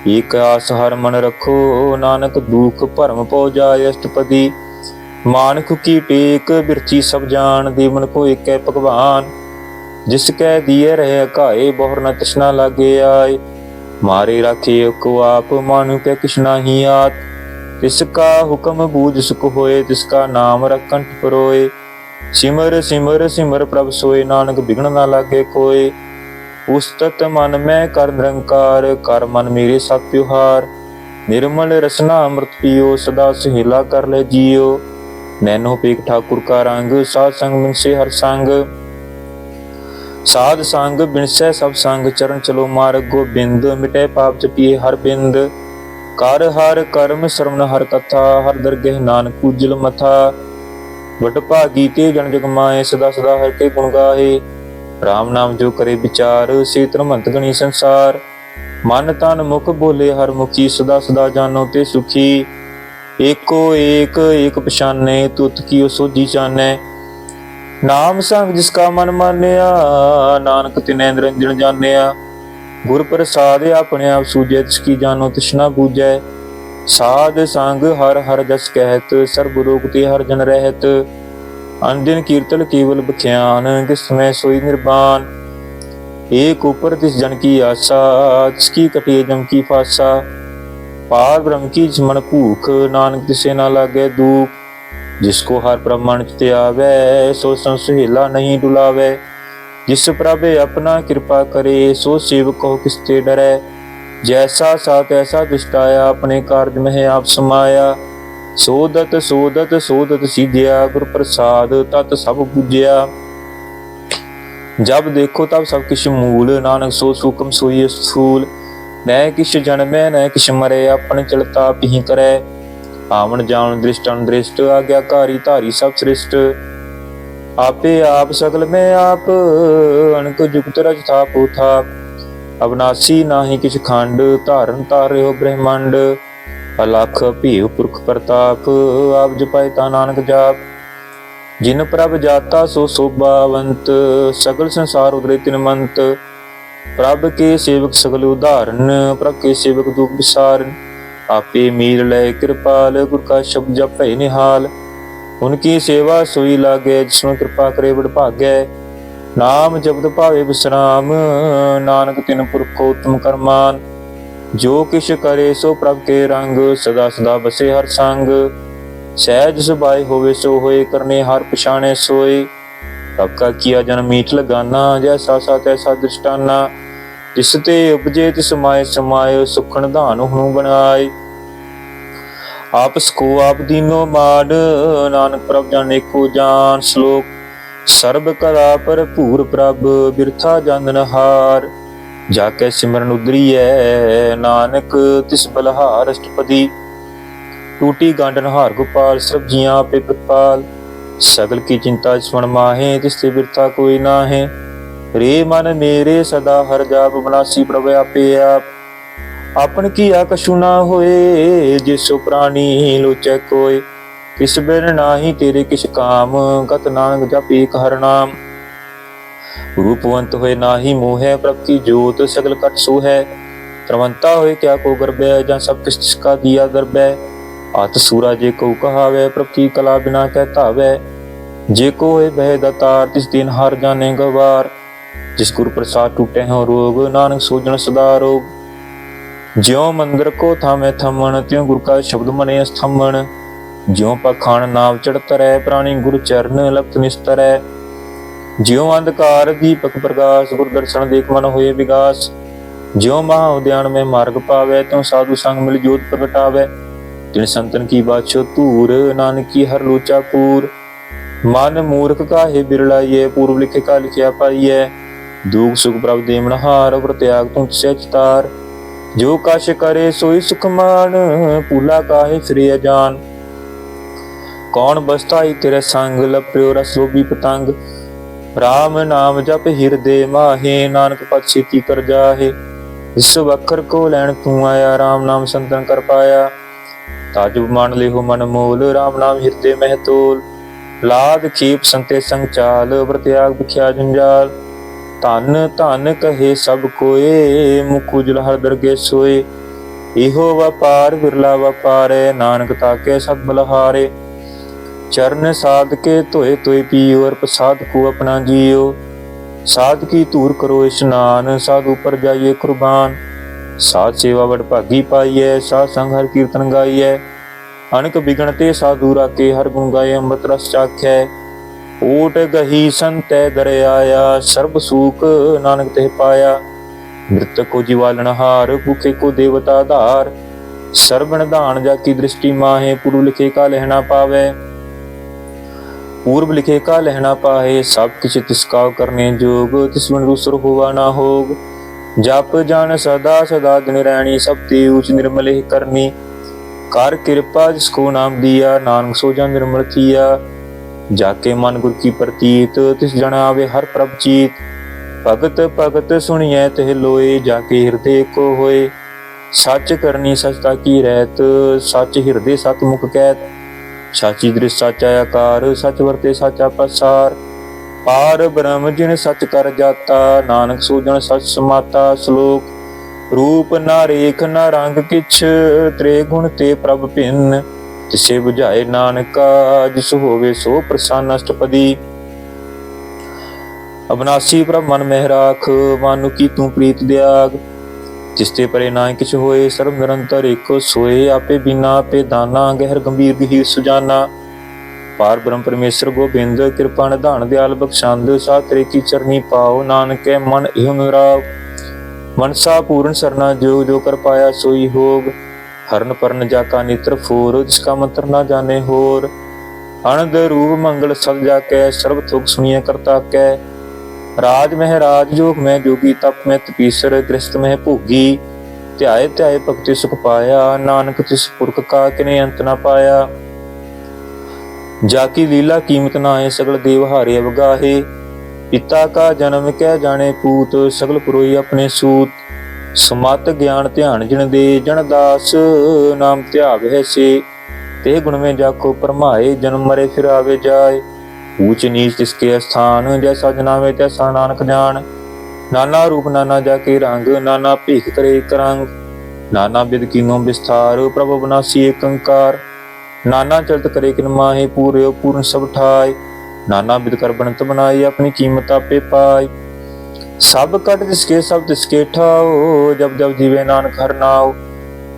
एक आस हर मन रखो, नानक दुख भरम पौ जाय अष्टपदी। मानक की टेक बिरथी सब जान, देवन को एक भगवान। जिसकै दिए रहे घाए, बहुर न तृष्णा लागे आए। मारे राखे को आप, मानु के किछ नाही आत। तिसका हुक्म बूझ सुख होए, तिसका नाम रखंठ परोए। सिमर सिमर सिमर प्रभ सोए, नानक बिघ्न ना लागे कोय। उस्तत मन में कर निरंकार, कर मन मेरे सब त्योहार। निर्मल रसना अमृत पियो, सदा सुहेला कर ले जियो। नैनो पेख ठाकुर का रंग, साध संग बिनसे हर संग। साध संग बिनसै सब संग, चरण चलो मार्ग गोबिंद। मिटे पाप जपिए हर बिंद। कर हर कर्म श्रवण हर कथा, हर दरगह नानक पूजल मथा। बड़ भागी ते जन जग माए, सदा सदा हर के गुण गाहे। राम नाम जो करे विचार, से धर्मंत गणी संसार। मन तन मुख बोले हर मुखी, सदा सदा जानो ते सुखी। एको एक एक पछाने, तुत की सोझी जानै। नाम संग जिसका मन मानिया, नानक तिनै निरंजन जानिया। गुर प्रसाद अपने आप सूझै, तिसकी जानो तृष्णा बूझै। साध संग हर हर जस कहत, सर्ब रोग ते हर जन रहत। अनदिन कीर्तन केवल बख्यान, किसमें सोई निर्वाण। एक ऊपर तिस जन की आशा, जिसकी कटे जम की फासा। पार ब्रह्म की मन भूख, नानक तिसे ना लागे दुख। जिसको हर ब्रह्मण चित आवे, सो संसहेला नहीं डुलावे। जिस प्रभ अपना कृपा करे, सो सेवक को किसते डरै। जैसा सा तैसा दिष्टाया, अपने कार्य में आप समाया। सोदत सोदत सोदत सीधिया, गुर प्रसाद तत सब बुझिया। जब देखो तब सब किछ मूल, नानक सो सूक्ष्म सोई स्थूल। न किछ जन्मै न किछ मरै, अपन चलता पिही करै। आवन जावन दृष्ट अनदृष्ट, आज्ञाकारी धारी सब श्रेष्ठ। आपे आप सकल में आप, अनक जुगत रज थाप थाप। अविनाशी नाही किछ खंड, धारन तार्यो ब्रह्मांड। अलख भीव पुरख प्रताप, आप जपाए ता नानक जाप। जिन प्रभ जाता सो शोभावंत, सगल संसार उदरे तिनमंत। प्रभ के सेवक सगल उदाहरण, प्रभ के सेवक दुख विसारन। आपे मीर लय कृपाल, गुर का शब्द जप भय निहाल। उनकी सेवा सोई लागे, जिसमें कृपा करे बड़ भागै। नाम जपत भावे विश्राम, नानक तिन पुरखो उत्तम करमान। जो किछ करे सो प्रभ के रंग, सदा सदा बसे हर संग। सहज सुभाए होवे सो होए, करने हार पछाणे सोए। प्रभ का किया जन्म मीठ लगाना, जैसा सा तैसा दृष्टाना। जिसते उपजे तिस माय समाय, सुखन धान हूँ बनाए। आपस को आप दीनो माड, नानक प्रभ जाने को जान। श्लोक सर्ब कला भरपूर प्रभ, बिरथा जानन हार। जाके सिमरन उदरी है, नानक तिस बलहार अष्टपदी। टूटी गांडन हार गोपाल, सब जियां आपे प्रतिपाल। सगल की चिंता स्मरण माहे, तिससे बिरथा कोई नाहे। रे मन मेरे सदा हर जाप, बनासी प्रभ आपे आप। आपन की कछु ना होए, जिसो प्राणी लोचै कोय। किस बिन नाही तेरे किछ काम, गत नानक जप एक हर नाम। रूपवंत होए नाही मोह, प्रभ की जोत सगल कट सो है। त्रवंता होए क्या को गर्भै, ਜਾਂ सब किस तिसका दिया दरबै। अत सूरा जे को कहावै, प्रभ की कला बिना कह धावै। जे को होए बह दातार, तिस दिन हार जाने गवार। जिस गुरु प्रसाद टूटे हो रोग, नानक सोजन सदा रोग। ज्यों मंदिर को थामे थमन, त्यों गुरु का शब्द मने अस्थमन। ज्यों पखान नाव चढ़त रह, प्राणी गुरु चरण लपत निस्तरै। ज्यों अंधकार दीपक प्रकाश, गुरु दर्शन देख मन होए विगास। ज्यों महा उद्यान में मार्ग पावे, त्यों साधु संग मिल जोत प्रगटावे। तिन संतन की बाछो तूर, नानक की हर लोचा पूर। मन मूर्ख काहे बिरलाइए, पूर्व लिखे का लिखिया पाइए। दुख सुख प्रभ देमनहार, अवर त्याग तुम से चितार। जो कश करे सोई सुख मान, पूला काहे श्रेय जान। कौन बसताई तेरे संग, लप्यो रस लोभी पतंग। राम नाम जप हिरदे माहे, नानक पद छेती कर जाहे। इस अखर को लैन तू आया, राम नाम संतन कर पाया। ताजुब मान ले हो मन मोल, राम नाम हिरदे मह तोल। लाद खेप संते संग चाल, अवर त्याग बिख्या जंजाल। धन धन कहे सब कोए, मुख उजल हर दरगे सोए। इहो व्यापार बिरला व्यापार, नानक ताके सत बलहारे। चरण साध के धोए धोए पियो, और प्रसाद को अपना जियो। साध की धूर करो स्नान, साधु पर जाइए कुर्बान। साध सेवा बड़ भागी पाइए, साध संग हर कीर्तन गाइए। अनक बिगणते साधु राखे, हर गुण गाए अमृत रस चाखै। ओट गही संतै दर आया, सर्ब सुख नानक तेह पाया। मृतक को जीवालनहार, भूखे को देवता धार। सर्वण दान जाकी दृष्टि माहे, पूर्व लिखे का लहना पावे। पूर्व लिखे का लहना पाहे, सब किछ तिसका करने जोग। तिस बिन दूसर हुआ ना होग। जप जान सदा सदा दिन रैणी, सब ते ऊच निर्मल करनी। कर कृपा जिसको नाम दिया, नानक सो जन निर्मल किया। जाके मन गुर की प्रतीत, तिस जन आवे हर प्रभ चीत। भगत भगत सुनिए तह लोए, जाके हृदय को होए। सच करनी सचता की रहत, सच हृदय सत मुख कहत। साची दृष्ट साचा आकार, सच वरते साचा पसार। पार ब्रह्म जिन सच कर जाता, नानक सोजन सच समाता। श्लोक रूप ना रेख ना रंग किछ, त्रे गुण ते प्रभ भिन्न। तिसे बुझाए नानका, जिस होवे सो प्रसन्न अष्टपदी। अविनाशी प्रभ मन में राख, मानु की तू प्रीत त्याग। तिसते परे ना किछ होए, सर्व निरंतर एको सोए। आपे बिना आपे दाना, गहर गंभीर गहीर सुजाना। पार ब्रह्म परमेश्वर गोबिंद, कृपा निधान दयाल बख्शंद। सातरे की चरनी पाओ, नानके मन इह मिराव। मनसा पूर्ण सरना जोग, जो कर पाया सोई होग। हरन परन जाका नेत्र फोर, जिसका मंत्र ना जाने होर। अनंद रूप मंगल सब जाकै, सर्व थुक सुनिए करता कै। राज में राज जोग में जोगी, तप में तपीसर। गृहस्थ में भोगी, ध्याए ध्याए भक्ति सुख पाया। नानक तिस पुरख का किने अंत ना पाया। जाकी लीला कीमत नाहे, सगल देव हारे अवगाहे। पिता का जन्म कै जाने पूत, सगल पुरोई अपने सूत। सुमत ज्ञान ध्यान जिन दे, जन दास नाम ध्यावै से। ते गुण में जाको परमाए, जन्म मरे फिर आवे जाए। ऊंच नीच तिसके स्थान, जैसा जनावे तैसा नानक जान। नाना रूप नाना जाके रंग, नाना भीख करे एक रंग। नाना बिद कीनो विस्तार, प्रभु अविनाशी एक अंकार। नाना चलत करे किन माहे, पूरे पूर्ण सब ठाय। नाना बिद कर बनत बनाई, अपनी कीमत आपे पाई। सब कट तिसके सब तिसके ठाओ, जब जब जीवे नानक हर नाव।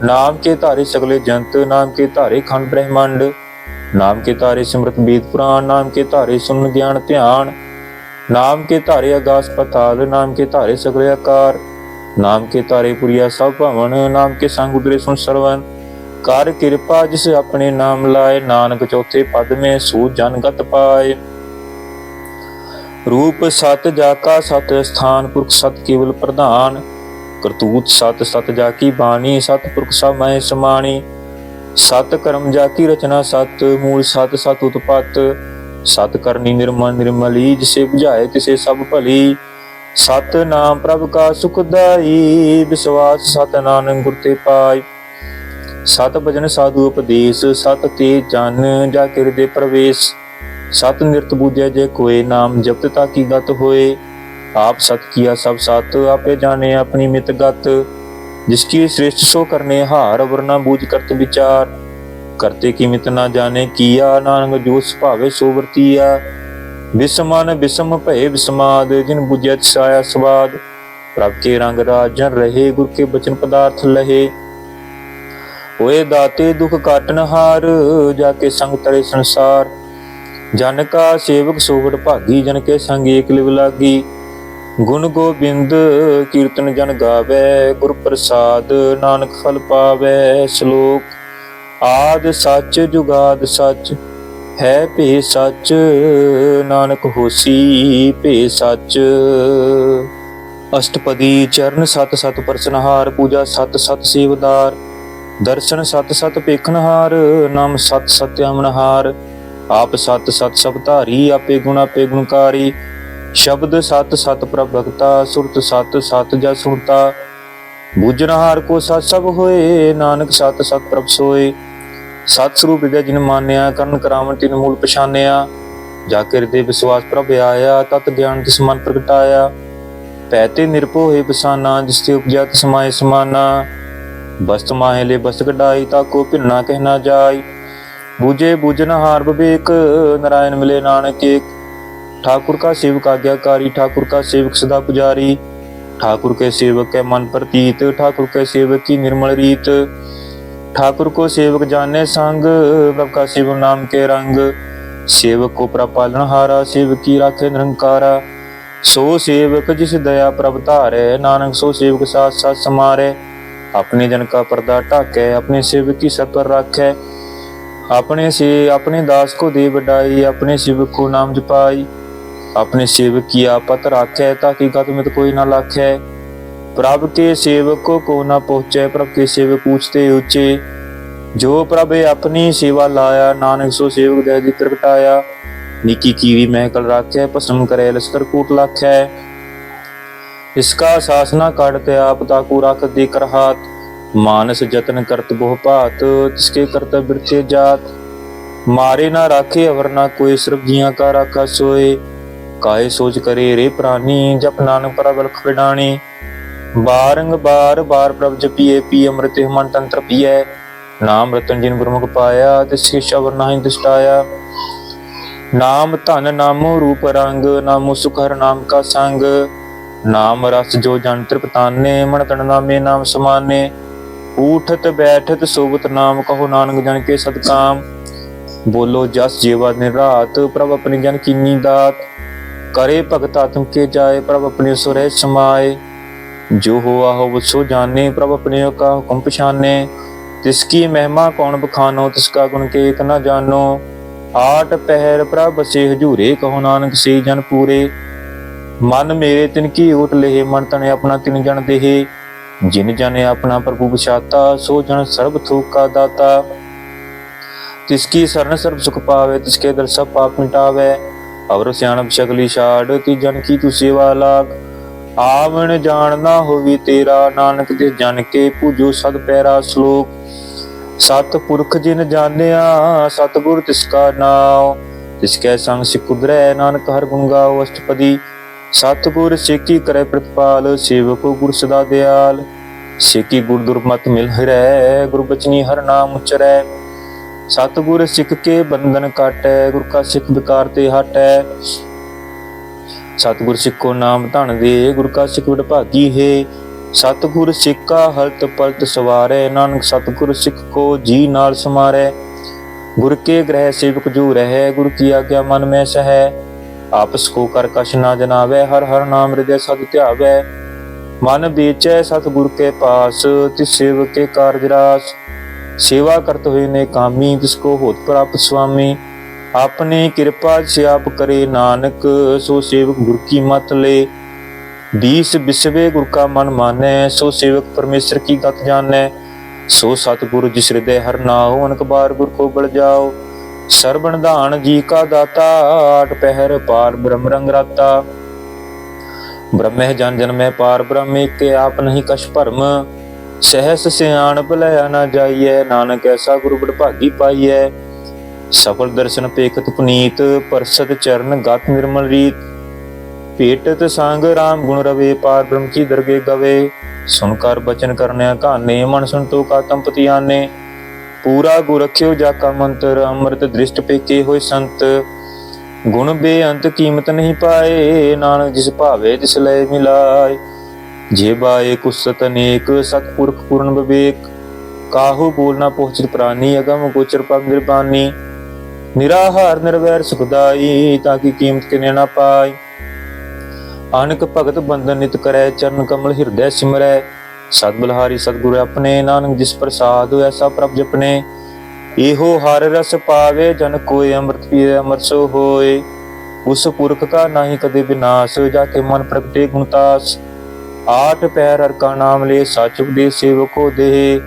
नाम के धारे सगले जंत, नाम के धारे खंड ब्रह्मांड। नाम के तारे सिमरत वेद पुराण, नाम के तारे सुन ज्ञान ध्यान। नाम के तारे आकाश पताल, नाम के तारे सगले आकार। नाम के तारे पुरिया सब भवन, नाम के संग उतरे सुन सरवन। कर कृपा जिस अपने नाम लाए, नानक चौथे पद में सो जनगत पाए। रूप सत जाका सत स्थान, पुरख सत केवल प्रधान। करतूत सत सत जाकी बानी, सत पुरख सब मैं समानी। सत कर्म जाकी रचना सत, मूल सत सत उत्पत। सत करनी निर्मल निर्मली, जिसे बुझाए तिसे सब भली। सत नाम प्रभ का सुखदाई, विश्वास सत नानक गुर ते पाई। सत भजन साधु उपदेश, सत ते जन जाके हृदय प्रवेश। सत निरत बूझे जे कोय, नाम जपत ताकि गत होए। आप सत किया सब सत, आपे जाने अपनी मित गत। जिसकी श्रेष्ठ सो करने हार, वरना बूझ करत विचार। करते की मित ना जाने किया, नानक जो सुभावे सो वर्तिया। विषमन विषम भय विषमाद, जिन बुझिया तिसाया स्वाद। प्रभ के रंग राज जन रहे, गुर के बचन पदार्थ लहे। होए दाते दुख काटन हार, जाके संग तरे संसार। जन का सेवक सोवड़ भागी, जन के संग एक लिव लागी। गुण गोबिंद कीर्तन जन गावे, गुर प्रसाद नानक फल पावे। श्लोक। आद सच जुगाद सच, है भे सच, नानक होसी भे सच। अष्टपदी। चरण सत सत परसनहार, पूजा सत सत सेवदार। दर्शन सत सत पेखनहार, नाम सत सत्य अमनहार। आप सत सत सब धारी, आपे गुणकारी। शब्द सत सत प्रभ भगता, सुरत सत सत जस सुनता। बूझनहार को सत सब होए, नानक सत सत प्रभ सोए। सत स्वरूप हृदय जिन मान्या, करण करावन तिन मूल पछान्या। जाके हृदय विश्वास प्रभ आया, तत ज्ञान तिस मन प्रगटाया। पैते निरभो है बसाना, जिससे उपजा तिस माहे समाना। बस्त माहे ले बस्त कढाई, ताको भिन्ना कहना जाय। बूझे बूझनहार विवेक, नारायण मिले नानक एक। ठाकुर का सेवक आज्ञाकारी, ठाकुर का सेवक सदा पुजारी। ठाकुर के सेवक के मन प्रतीत, ठाकुर के सेवक की निर्मल रीत। ठाकुर को सेवक जाने संग, प्रभ का सेवक नाम के रंग। सेवक को प्रभ पालनहारा, सेवक की राखे निरंकारा। सो सेवक जिस दया प्रभ धारे, नानक सो सेवक साथ साथ समारे। अपने जन का पर्दा ढाके, अपने सेवक की सत पर राखे। अपने दास को दे बढ़ाई, अपने सेवक को नाम जपाई। अपने सेवक की आपत राखे, ताकि गत मित कोई ना लाखे। प्रभ के सेवक को ना पहुंचे, प्रभ के सेवक ऊंचते ऊंचे। जो प्रभ अपनी सेवा लाया, नानक सो सेवक दया दी प्रगटाया। निकी कीवी महकल राखे, भस्म करे लश्कर कूट लाखे। इसका शासना काटते आप, ताकू राख दे कर हाथ। मानस जतन करत बहु भात, तिसके करत बिरथे जात। मारे ना राखे अवर ना कोई, सिर्फ जिया का राखा सोए। काहे सोच करे रे प्राणी, जप नानक पर बलख बिडाणी। बारंग बार बार प्रभ जपिए, पी अमृत मन तंत्र पिए। नाम रतन जिन गुरमुख पाया, तिसके शबर नाहि दुष्टाया। नाम धन नामो रूप रंग, नामो सुख हर नाम का संग। नाम रस जो जन तृपताने, मन तन नामे नाम समाने। उठत बैठत सोवत नाम, कहो नानक जन के सदकाम। बोलो जस जेवा दिन रात, प्रभ अपने जन कीनी दात। करे भगत आत्म के जाए, प्रभ अपने सुरह समाए। जो हुआ हो सो जाने, प्रभ अपने का हुक्म पछाने। तिसकी महिमा कौन बखानो, तिसका गुण के इतना जानो। आठ पहर प्रभ से हजूरे, कहो नानक से जन पूरे। मन मेरे तिनकी ओट लेहे, मन तने अपना तिन जन देहे। जिन जने अपना प्रभु बसाता, सो जन सर्ब थोक का दाता। तिसकी शरण सर्ब सुख पावे, तिसके दर सब पाप मिटावे। अवर सियाणप शकली छाड़, ती जन की तू सेवा लाग। आवण जान ना होवी तेरा, नानक ते जन के पूजो सद पैरा। श्लोक। सत पुरख जिन जानिया, सतगुर तिसका नाम। तिसके संग सिख उधरै, नानक हर गुण गाओ। अष्टपदी। सतगुर सेकी करे प्रतिपाल, सेवको गुर सदा दयाल। सेकी गुर दुर्मत मिल हिरै, गुर बचनी हर नाम उचरै। सतगुर सिख के बंधन काटै, गुर का सिख विकार ते हटै। सतगुर सिख को नाम धन दे, गुर का सिख विडभागी है। सतगुर सिख का हलत पलट सवारै, नानक सतगुर सिख को जी नाल समारै। गुर के ग्रह सेवक जो रहै, गुर की आज्ञा मन में सहै। आपस को कर कछ ना जनावै, हर हर नाम हृदय सद ध्यावै। मन बेचै सतगुर के पास, तिस सेवक के कारज रास। सेवा करत हुए ने कामी, तिसको होत प्राप्त स्वामी। अपनी कृपा से आप करे नानक, सो सेवक गुर की मत ले। 20 बिसवे गुर का मन माने, सो सेवक परमेश्वर की गत जाने। सो सतगुरु जिस हृदय हर नाओ, अनक बार गुर को बल जाओ। सरबण दान जी का दाता, आठ पहर पार ब्रह्म रंग राता। ब्रह्म जन जन में पार ब्रह्म, एक आप नहीं कछ भरम। सहस सियाण भलया ना जाइए, नानक ऐसा गुरु बड़ भागी पाइए। सफल दर्शन पेखत पुनीत, परसत चरण गत निर्मल रीत। भेटत संग राम गुण रवे, पार ब्रह्म की दरगे गवे। सुनकर बचन करने काने, मन सुन तो का तंपति आने। पूरा गुर रख्यो जाका मंत्र, अमृत दृष्ट पेके होय संत। गुण बेअंत कीमत नहीं पाए, नानक जिस भावे तिस लय मिलाय। जे बाए कुसत अनेक, सतपुरख पूर्ण विवेक। काहू बोल ना पहुँचित प्राणी, अगम गोचर पग निर्बानी। निराहार निर्वैर सुखदाई, ताकि कीमत के ना पाए। आनक भगत बंधन नित करे, चरण कमल हृदय सिमरै। सत बलहारी सतगुरु अपने, नानक जिस प्रसाद ऐसा प्रभ जपने। एहो हर रस पावे, जन कोय अमृत पिए अमर सो होय। उस पुरख का नाही कदे विनाश, जाके मन प्रगटे गुणतास। आठ पैर हर का नाम ले, सच उपदेश सेवक को दे।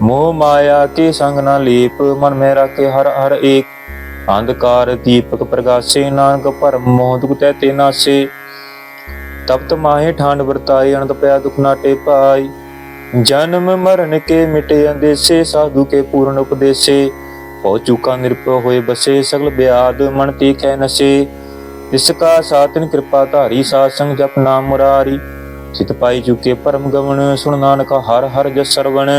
मोह माया के संग ना लेप, मन में राखे हर हर एक। अंधकार दीपक प्रगासे, नानक भरम मोह दुख तैते नासे। तप्त माहे ठांड बरताई, अनंत पया दुख नाटे पाई। जन्म मरण के मिटे अंदेसे, साधु के पूर्ण उपदेसे। हो चुका निरपय होए बसे, सगल ब्याद मन तीखै नसे। इसका सातन कृपा धारी, साध संग जप नाम मुरारी। चित पाई चुके परम गमन, सुन नानक हर हर जस सरवण।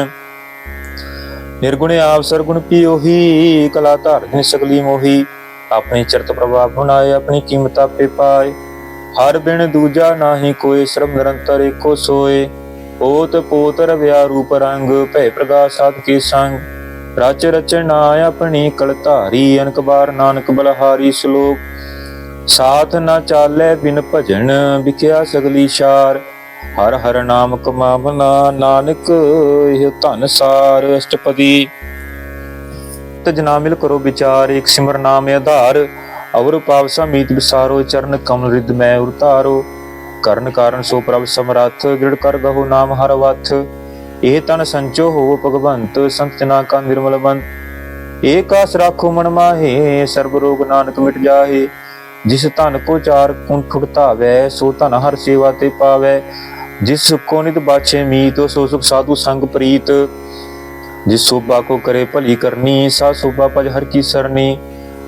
निर्गुण आप सरगुण पियोही, कला धारन सगली मोही। अपने चरित प्रभाव बनाए, अपनी कीमत आपे पाए। हर बिन दूजा नाही कोय, श्रम निरंतर एको सोए। ओत पोत रव्या रूप रंग, भय प्रकाश साध के संग। रच रचना अपनी कल धारी, अनक बार नानक बलहारी। श्लोक साथ न चाले बिन भजन, बिख्या सगली शार। हर हर नाम कमावना, नानक यह धन सार। अष्टपदी जना मिल करो विचार, एक सिमर नाम आधार। अवर पावसा मीत विसारो, चरण कमल रिद मैं उतारो। करण कारण सो प्रभ समरथ, दृढ़ कर गहो नाम हर वथ। एह तन संचो हो भगवंत, संत जना का निर्मल बंत। एक आस राखो मन माहे, सर्ब रोग नानक मिट जाहे। जिस धन को चार कुंठ उठावे, सो धन हर सेवा ते पावे। जिस सुख को नित बाछे मीत, सो सुख साधु संग प्रीत। जिस शोभा को करे भली करनी, सा शोभा पज हर की सरनी।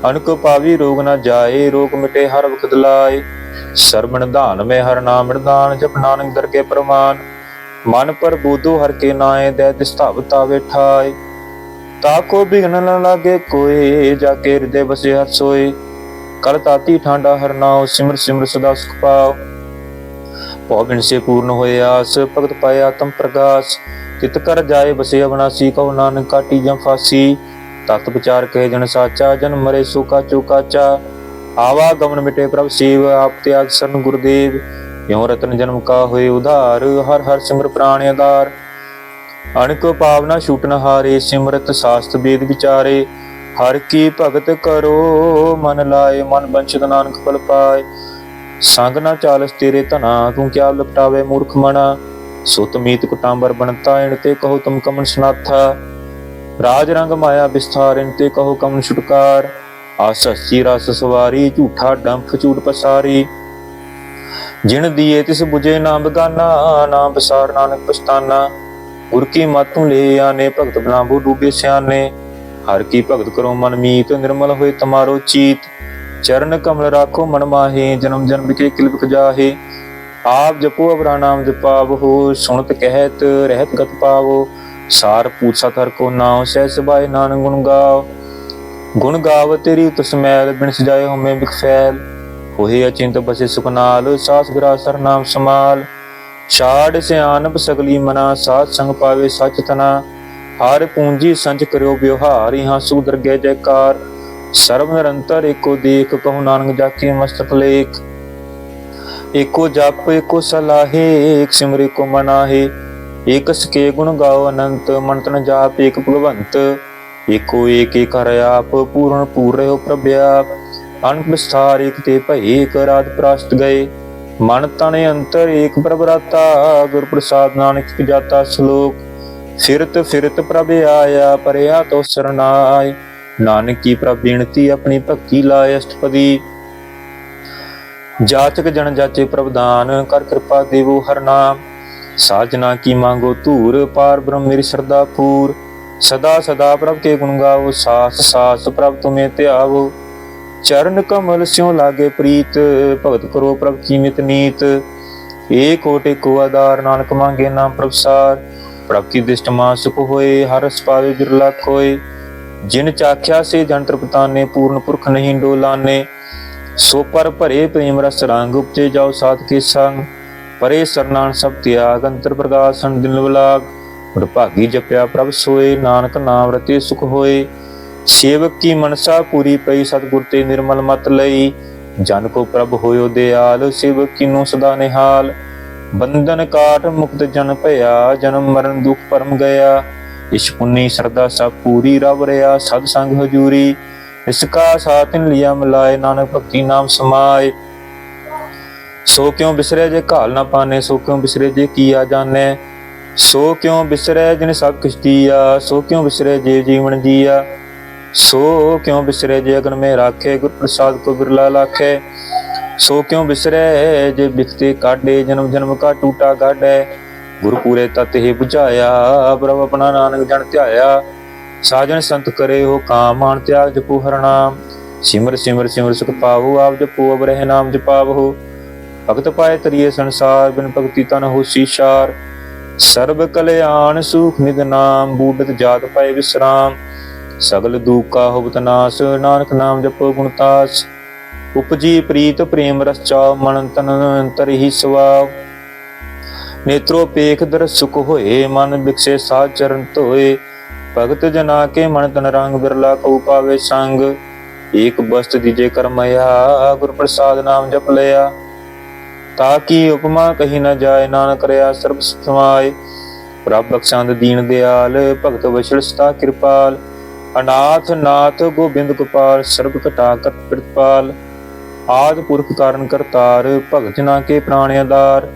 अनक पावी रोग न जाए, रोग मिटे हर वक्त लाए। सरमण दान में हर नाम मृदान, जप नानक दरगे प्रमाण। मन पर बोधो हर के नाए, दैत स्थावत आवे ठाए। ताको बिघन न लागे कोय, जाके हृदय बसे हर सोए। कल ताती ठांडा हर नाव, सिमर सिमर सदा सुख पाओ। पौ बिन से पूर्ण होए आस, भगत पाए आत्म प्रकाश। चित कर जाए बसे अविनाशी, कहो नानक काटी जम फांसी। तत विचार कहे जन साचा, जन मरे सो काचो काचा। आवागमन मिटे प्रभ सेव, आप त्याग शरण गुरुदेव। यों रतन जन्म का होए उधार, हर हर सिमर प्राण आधार। अनक पावना छूटन हारे, सिमरत शास्त्र वेद विचारे। हर की भगत करो मन लाए, मन बंचित नानक फल पाए। संग ना चालस तेरे धना, तू क्या लपटावे मूर्ख मना। सुत मीत कुटांबर बनता, इनते कहो तुम कमन सनाथा। राज रंग माया विस्तार, इनते कहो कमन छुटकार। आससी रस सवारी, झूठा डंफ झूठ पसारी। जिन दिए तिस बुझे ना बगाना, नाम बसार नानक पछताना। गुर की मत तू ले आने, भगत बनाबो डूबे स्याने। हर की भगत करो मन मीत, निर्मल होए तुम्हारो चीत। चरण कमल राखो मन माहे, जन्म जन्म के किलबिख जाहे। आप जपो अवरा नाम जपावो, सुनत कहत रहत गत पावो। सार पूछा थर को नाव, सह सबाए नानक गुण गाओ। गुण गाव तेरी तुस मैल, बिन सजाए होमे बिख फैल। होए अचिंत बसे सुख नाल, सास विरासर नाम समाल। छाड़ सियानप सगली मना, साध संग पावे सच तना। हर पूंजी संच करो व्यवहार, यहाँ सुख दरगह जयकार। सर्व निरंतर एको देख, कहु नानक जाके मस्तक लेख। एको जप एको सलाहे, एक सिमर एको मनाहे। एक सके गुण गाओ अनंत, मन तन जाप एक भगवंत। एको एक एक हर आप, पूर्ण पूर रहो प्रभ्याप। अनंत विस्तार एक ते भय, एक रात प्रास्त गए। मन तन अंतर एक प्रभराता, गुर प्रसाद नानक जाता। श्लोक फिरत फिरत प्रभ आया, परया तो सरनाय। नानक की प्रभ बेनती, अपनी भक्ति लाए अष्टपदी। जाचक जन जाचे प्रभदान, कर कृपा देवो हर नाम। साजना की मांगो तूर, पार ब्रह्म मेरी श्रद्धा पूर। सदा सदा प्रभ के गुण गाओ, सास सास प्रभ तुम्हें त्यावो। चरण कमल स्यों लागे प्रीत, भगत करो प्रभ की नित नीत। एक कोटि को आधार, नानक मांगे नाम प्रभसार। प्रभ की दृष्ट मां सुख होए, हरस पावे बिरला खोए। जिन चाख्या से जन तृपताने, पूर्ण पुरख नहीं डोलाने। सो पर भरे प्रेम रस रंग, उपजे जाओ साध के संग। परे सरनान सब त्याग, अंतर प्रकाशन दिल विलाग। भागी जपया प्रभ सोए, नानक नाम रते सुख होए। सेवक की मनसा पूरी पई, सतगुर ते निर्मल मत लई। जन को प्रभ होयो दयाल, सेवक की नो सदा निहाल। बंधन काट मुक्त जन भया, जन्म मरण दुख परम गया। इस पुन्नी श्रद्धा सब पूरी, रब रया सद संग हजूरी। इसका साथिन लिया मिलाए, नानक भक्ति नाम समाए। सो क्यों बिसरे जे घाल ना पाने, सो क्यों बिसरे जे किया जाने। सो क्यों बिसरे जिन सब किछ दिया, सो क्यों बिसरे जे जीवन जिया। सो क्यों बिसरे जे अगन में राखे, गुर प्रसाद को बिरला लाखे। सो क्यों बिसरे जे बिखते काटे, जन्म जन्म का टूटा गाढ़े। गुरु पूरे तत ही बुझाया, प्रभ अपना नानक जन ध्याया। साजन संत करे हो काम, मान त्याग जपो हर नाम। सिमर सिमर सिमर सुख पावो, आप जपो अब रहे नाम जपावो। भगत पाए तरिए संसार, बिन भगति तन होसी शार। सर्ब कल्याण सुख निध नाम, बूढ़त जात पाए विश्राम। सगल दुख का होवत नाश, नानक नाम जपो गुणतास। उपजी प्रीत प्रेम रस चाव, मन तन अंतर ही स्वाव। नेत्रो पेख दर सुख होए, मन बिकसे साध चरण धोए। भगत जना के मन तन रंग, बिरला को पावे संग। एक बस्त दीजे करमया, गुर प्रसाद नाम जप लिया। ताकि उपमा कही न जाए, नानक रया सर्ब समाए। प्रभ बख्शांद दीन दयाल, भगत वशल सता कृपाल। अनाथ नाथ गोबिंद गोपाल, सर्ब कटा कर प्रतिपाल। आद पुरख कारण करतार, भगत जना के प्राण आधार।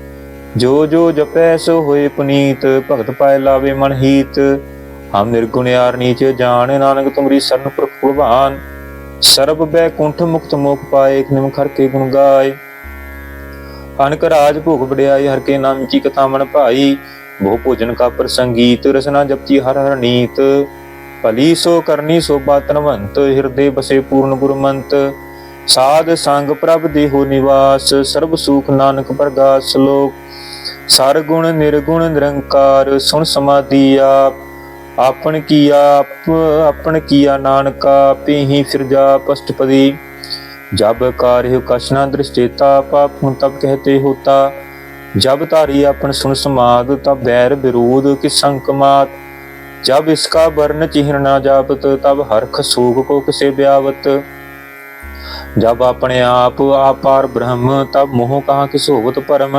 जो जो जपै सो होए पुनीत, भगत पाए लावे मन हीत। हम निर्गुण यार नीच जान, नानक तुमरी शरण पुरख भगवान। सर्ब बैकुंठ मुक्त मोख पाए, एक निम खर के गुण गाए। अनक राज भोग बड़ियाई, हर के नाम की कथा मन भाई। भो भोजन का प्रसंगीत, रसना जपती हर हर नीत। भली सो करनी शोभा तनवंत, हृदय बसे पूर्ण गुरमंत। साध संग प्रभ देहो निवास, सर्ब सुख नानक प्रगास लोक। सार गुण निर्गुण निरंकार, सुन समाधि आप। आपन किया नानका, पे ही फिर जाप अष्टपदी। जब कार्य कछ न दृष्टेता, पाप तब कहते होता। जब तारी अपन सुन समाद, तब बैर विरोध किस संकमात। जब इसका वर्ण चिन्ह न जापत, तब हरख शोक को किसे ब्यावत। जब अपने आप आपार ब्रह्म, तब मोह कहाँ किस होवत परम।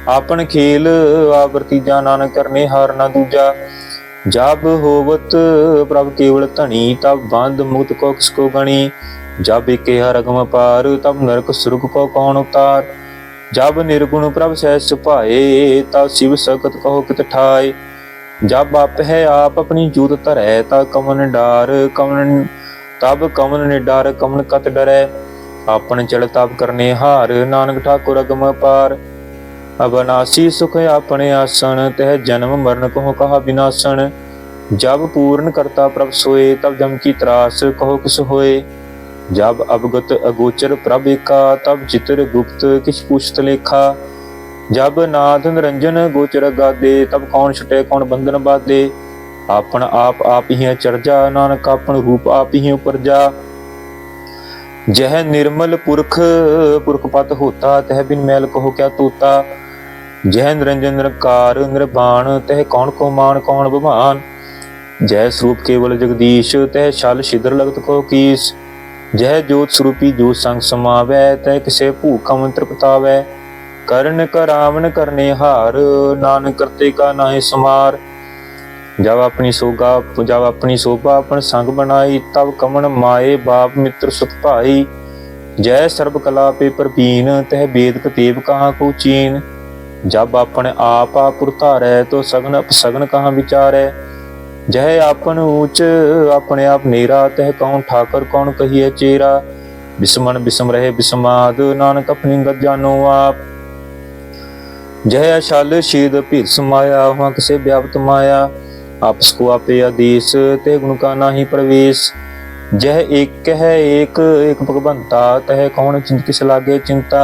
आपन खेल आवृतीजा, नानक करने हार न दूजा। जब होवत प्रभ केवल धनी, तब बंध मुक्त को किसको गणी। जब एके हर अगम पार, तब नरक सुरग को कौन उतार। जब निर्गुण प्रभ सहज सुभाए, तब शिव सकत कहो कित ठाए। जब आप है आप अपनी जूत धरै, तब कमन डार कमन कत डरै। आपन चढ़ तब करने हार, नानक ठाकुर अगम पार। अविनाशी सुख अपने आसन, तह जन्म मरण कहो कहा विनाशन। जब पूर्ण करता प्रभ सोए, तब जम की त्रास कहो किस होए। जब अवगत अगोचर प्रभ एका, तब चित्र गुप्त किस पूछत लेखा। जब नाथ निरंजन गोचर गादे, तब कौन छुटे कौन बंधन बाधे। आपन आप ही चरजा, नानक आपन रूप आप ही उपरजा। जह निर्मल पुरख पत होता, तह बिन मैल कहो क्या तोता। जह निरंजन निरकार निर्वाण, तह कौन को मान कौन भगवान। जय स्वरूप केवल जगदीश, तह छल छिद्र लगत को कीस। जह जोत स्वरूपी जो संग समावै, तह किसे भूखा मंत्र पतावै। करण करावन करने हार, नानक करते का नाहि समार। जब अपनी शोभा अपन संग बनाई, तब कमन माए बाप मित्र सुख भाई। जय सर्ब कला पे प्रवीण, तह वेद कतेब कहाँ को चीन। जब अपने आप पुरतारै तो सगन अपसगन कहाँ विचारै। जह आपन ऊंच अपने आप नीरा, तह कौन ठाकर कौन कहिए चेरा। बिस्मन बिस्म रहे बिस्माद, नानक अपनी गत जानो आप। जह अशल शीद भीत समाया, वहाँ किसे व्याप्त माया। आपस को आपे आदेश, ते गुण का नाही प्रवेश। जह एक है एक एक भगवंता, तह कौन किस लागे चिंता।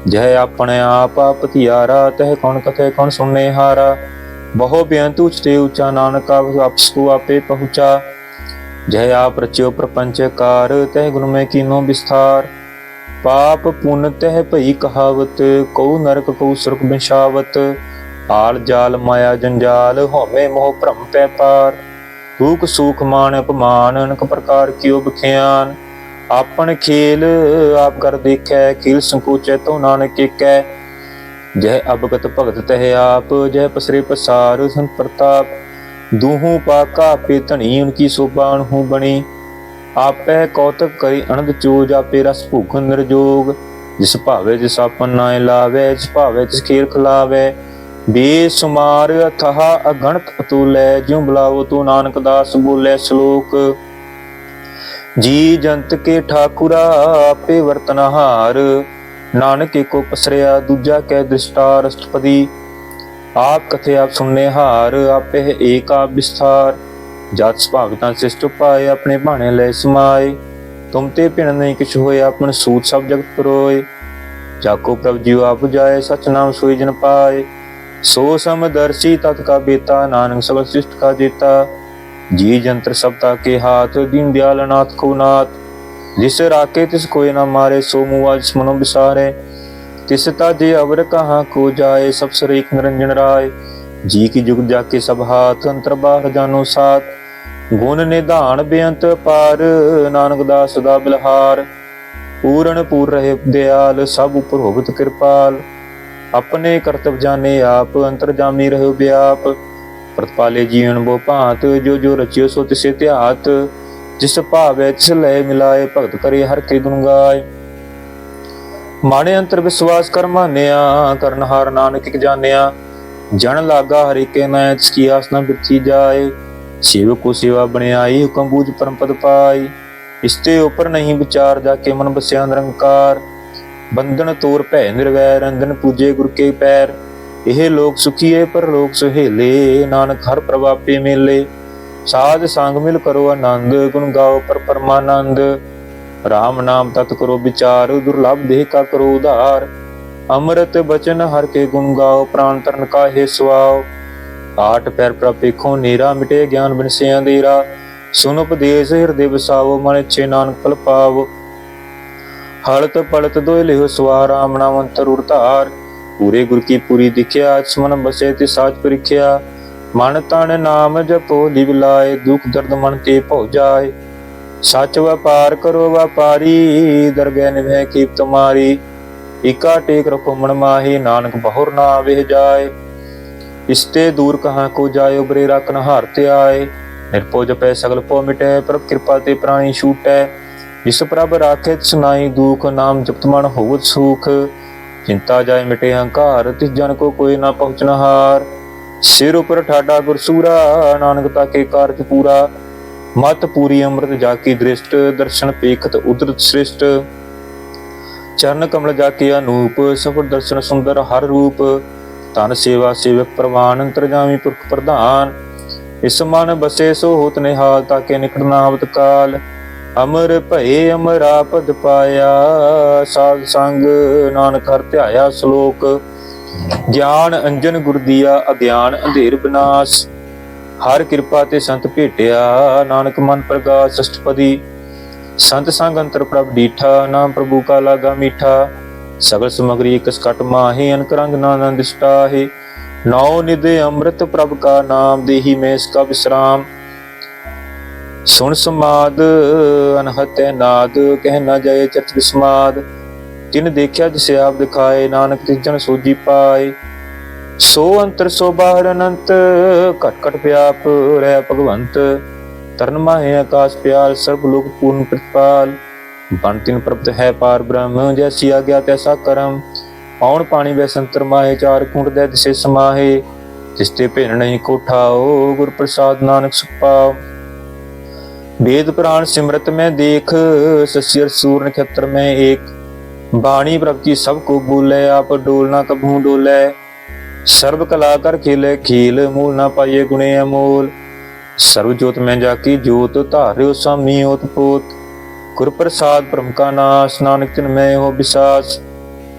जह अपने आप पतियारा, तह कौन कथे कौन सुनने हारा। बहु बेअंत उचते ऊंचा, नानक आपस को आपे पहुँचा। जह आप रच्यो प्रपंच कार, तह गुण में कीनो विस्तार। पाप पुण्य तह भई कहावत, कऊ नरक कऊ सुरक बिछावत। आल जाल माया जंजाल, होमे मोह भ्रम पै पार। दुख सुख मान अपमान, अनेक प्रकार कियो बख्यान। आपन खेल आप कर देखै, खेल संकोचै तो नानक एकै। जह अवगत भगत तह आप, जह पसरे पसार संत प्रताप। दूहू पाका आपे धनी, उनकी शोभा अनहु बनी। आपै कौतक करी अनंद चोज, आपे रस भूखन निर्जोग। जिस भावे जिस आपन नाय लावै, जिस भावे तिस खेल खिलावै। बेसुमार अथाह अगणत अतुलै, ज्यों बुलावो तो नानक दास बोलै श्लोक। जी जंत के ठाकुरा आपे वर्तनहार, नानक एको पसरिया दूजा कै दृष्टार। अष्टपदी आप कथे आप सुनने हार, आपे एक आप विस्तार। जात भागता शिष्ट पाए, अपने भाने ले समाए। तुम ते भिण नहीं किछ होए, अपन सूत सब जगत परोए। जाको प्रभ जीव आप जाए, सच नाम सोई जन पाए। सो समदर्शी तत् का बेता, नानक सगल सृष्ट का जेता। जी जंत्र सबता के हाथ, दीन दयाल अनाथ को नाथ। जिस राके तिस कोई न मारे, सो मुआ जिस मनो बिसारे। तिस ताजे अवर कहाँ को जाए, सब सर एक निरंजन राय। जी की जुग जाके सब हाथ, अंतर बाहर जानो साथ। गुण निधान बेअंत पार, नानक दास सदा बिलहार। पूर्ण पूर रहे दयाल, सब उपर होवत कृपाल। अपने करतब जाने आप, अंतरजामी रहो व्याप। प्रतिपाले जीवन बो भांत, जो जो रचियो सो तिसे त्यात। जिस भावै तिस लय मिलाए, भगत करे हर के गुण गाय। माने अंतर विश्वास कर मानिया, करनहार नानक एक जानिया। जन लागा हरि के नय, तिसकी आस न बिरथी जाए। सेवक को सेवा बनियाई, हुक्म बूझ परम पद पाई। इसते ऊपर नहीं विचार, जाके मन बसिया निरंकार। बंधन तोर भै निर्वैर, रंधन पूजे गुर के पैर। यह लोक सुखीए पर लोक सुहेले, नानक हर प्रभापे मेले। साध संग मिल करो आनंद, गुण गाओ पर परमानंद। राम नाम तत् करो विचार, दुर्लभ देह का करो उधार। अमृत बचन हर के गुण गाओ, प्राण तरण का हे सुआओ। आठ पैर प्रपेखो नीरा, मिटे ज्ञान बिन से अंधेरा। सुन उपदेश हृदय बसाओ, मन इच्छे नानक फल पावो। हड़त पड़त दोय लिहो सवार, राम नाम अंतर उरतार। पूरे गुर की पूरी दिख्या, मन बसे ते साच परिख्या। मन तन नाम जपो लिव लाए, दुख दर्द मन ते भौ जाए। सच व्यापार करो व्यापारी, दरगह निभै कीप तुम्हारी। इका टेक रखो मन माही, नानक बहुर ना आवे जाए। इसते दूर कहाँ को जाए, उबरे राखन हार ते आए। निरपो जपै सगल पो मिटै, प्रभ कृपा ते प्राणी छूटै। जिस प्रभ राखे तिस नाई दुख, नाम जपत मन होवत सुख। चिंता जाय मिटे अहंकार, तिस जन को कोई ना पहुँचनहार। सिर उपर ठाडा गुरसूरा, नानक ताके कारज पूरा। मत पूरी अमृत जाकी दृष्ट, दर्शन पेखत उदरत श्रेष्ठ। चरण कमल जाके अनूप, सफल दर्शन सुंदर हर रूप। धन सेवा सेवक प्रवान, अंतरजामी पुरख प्रधान। इस मन बसे सो होत निहाल, ताके निकट ना आवत काल। अमर भये अमरा पद पाया, साध संग नानक हर ध्याया श्लोक। ज्ञान अंजन गुर दिया, अज्ञान अंधेर विनाश। हर कृपा ते संत भेटिया, नानक मन प्रगाश। अष्टपदी संत संग अंतर प्रभ डीठा, नाम प्रभु का लागा मीठा। सगल समग्री कस कट माहे, अनक रंग नानंद दिष्टाहे। नौ निधि अमृत प्रभ का नाम, देही में इसका विश्राम। सुन समाद अनहत नाद, कह न जाए चर्च विस्माद। तिन देखा जिसे आप दिखाए, नानक तिस जन सोजी पाए। सो अंतर सो बाहर अनंत, घट घट व्याप रह भगवंत। तरन माहे आकाश प्याल, सर्व लोक पूर्ण प्रतिपाल। बन तिन प्रपत है पार ब्रह्म, जैसी आज्ञा तैसा करम। ਆਉਣ ਪਾਣੀ ਵੈ ਸੰਤਰ ਮਾਹੇ, ਚਾਰ ਕੁੰਡ ਦੇ ਦਿਸੇ ਸਮਾਹੇ, ਤਿਸ ਤੇ ਭਿੰਨ ਨਹੀਂ ਕੋਠਾਓ, ਗੁਰ ਪ੍ਰਸਾਦ ਨਾਨਕ ਸੁਪਾਓ। वेद पुराण सिमरत में देख, शशिर सूर नक्षत्र में एक, बाणी प्रभु सब को बोले, आप डोलना कभू डोले, सर्व कला कर खेले खेल, मूल ना पाइये गुणे अमोल, सर्व जोत में जाकी जोत, धार्यो स्वामी ओत पोत, गुर प्रसाद ब्रह्म का नाश, नानक तिन में हो विश्वास,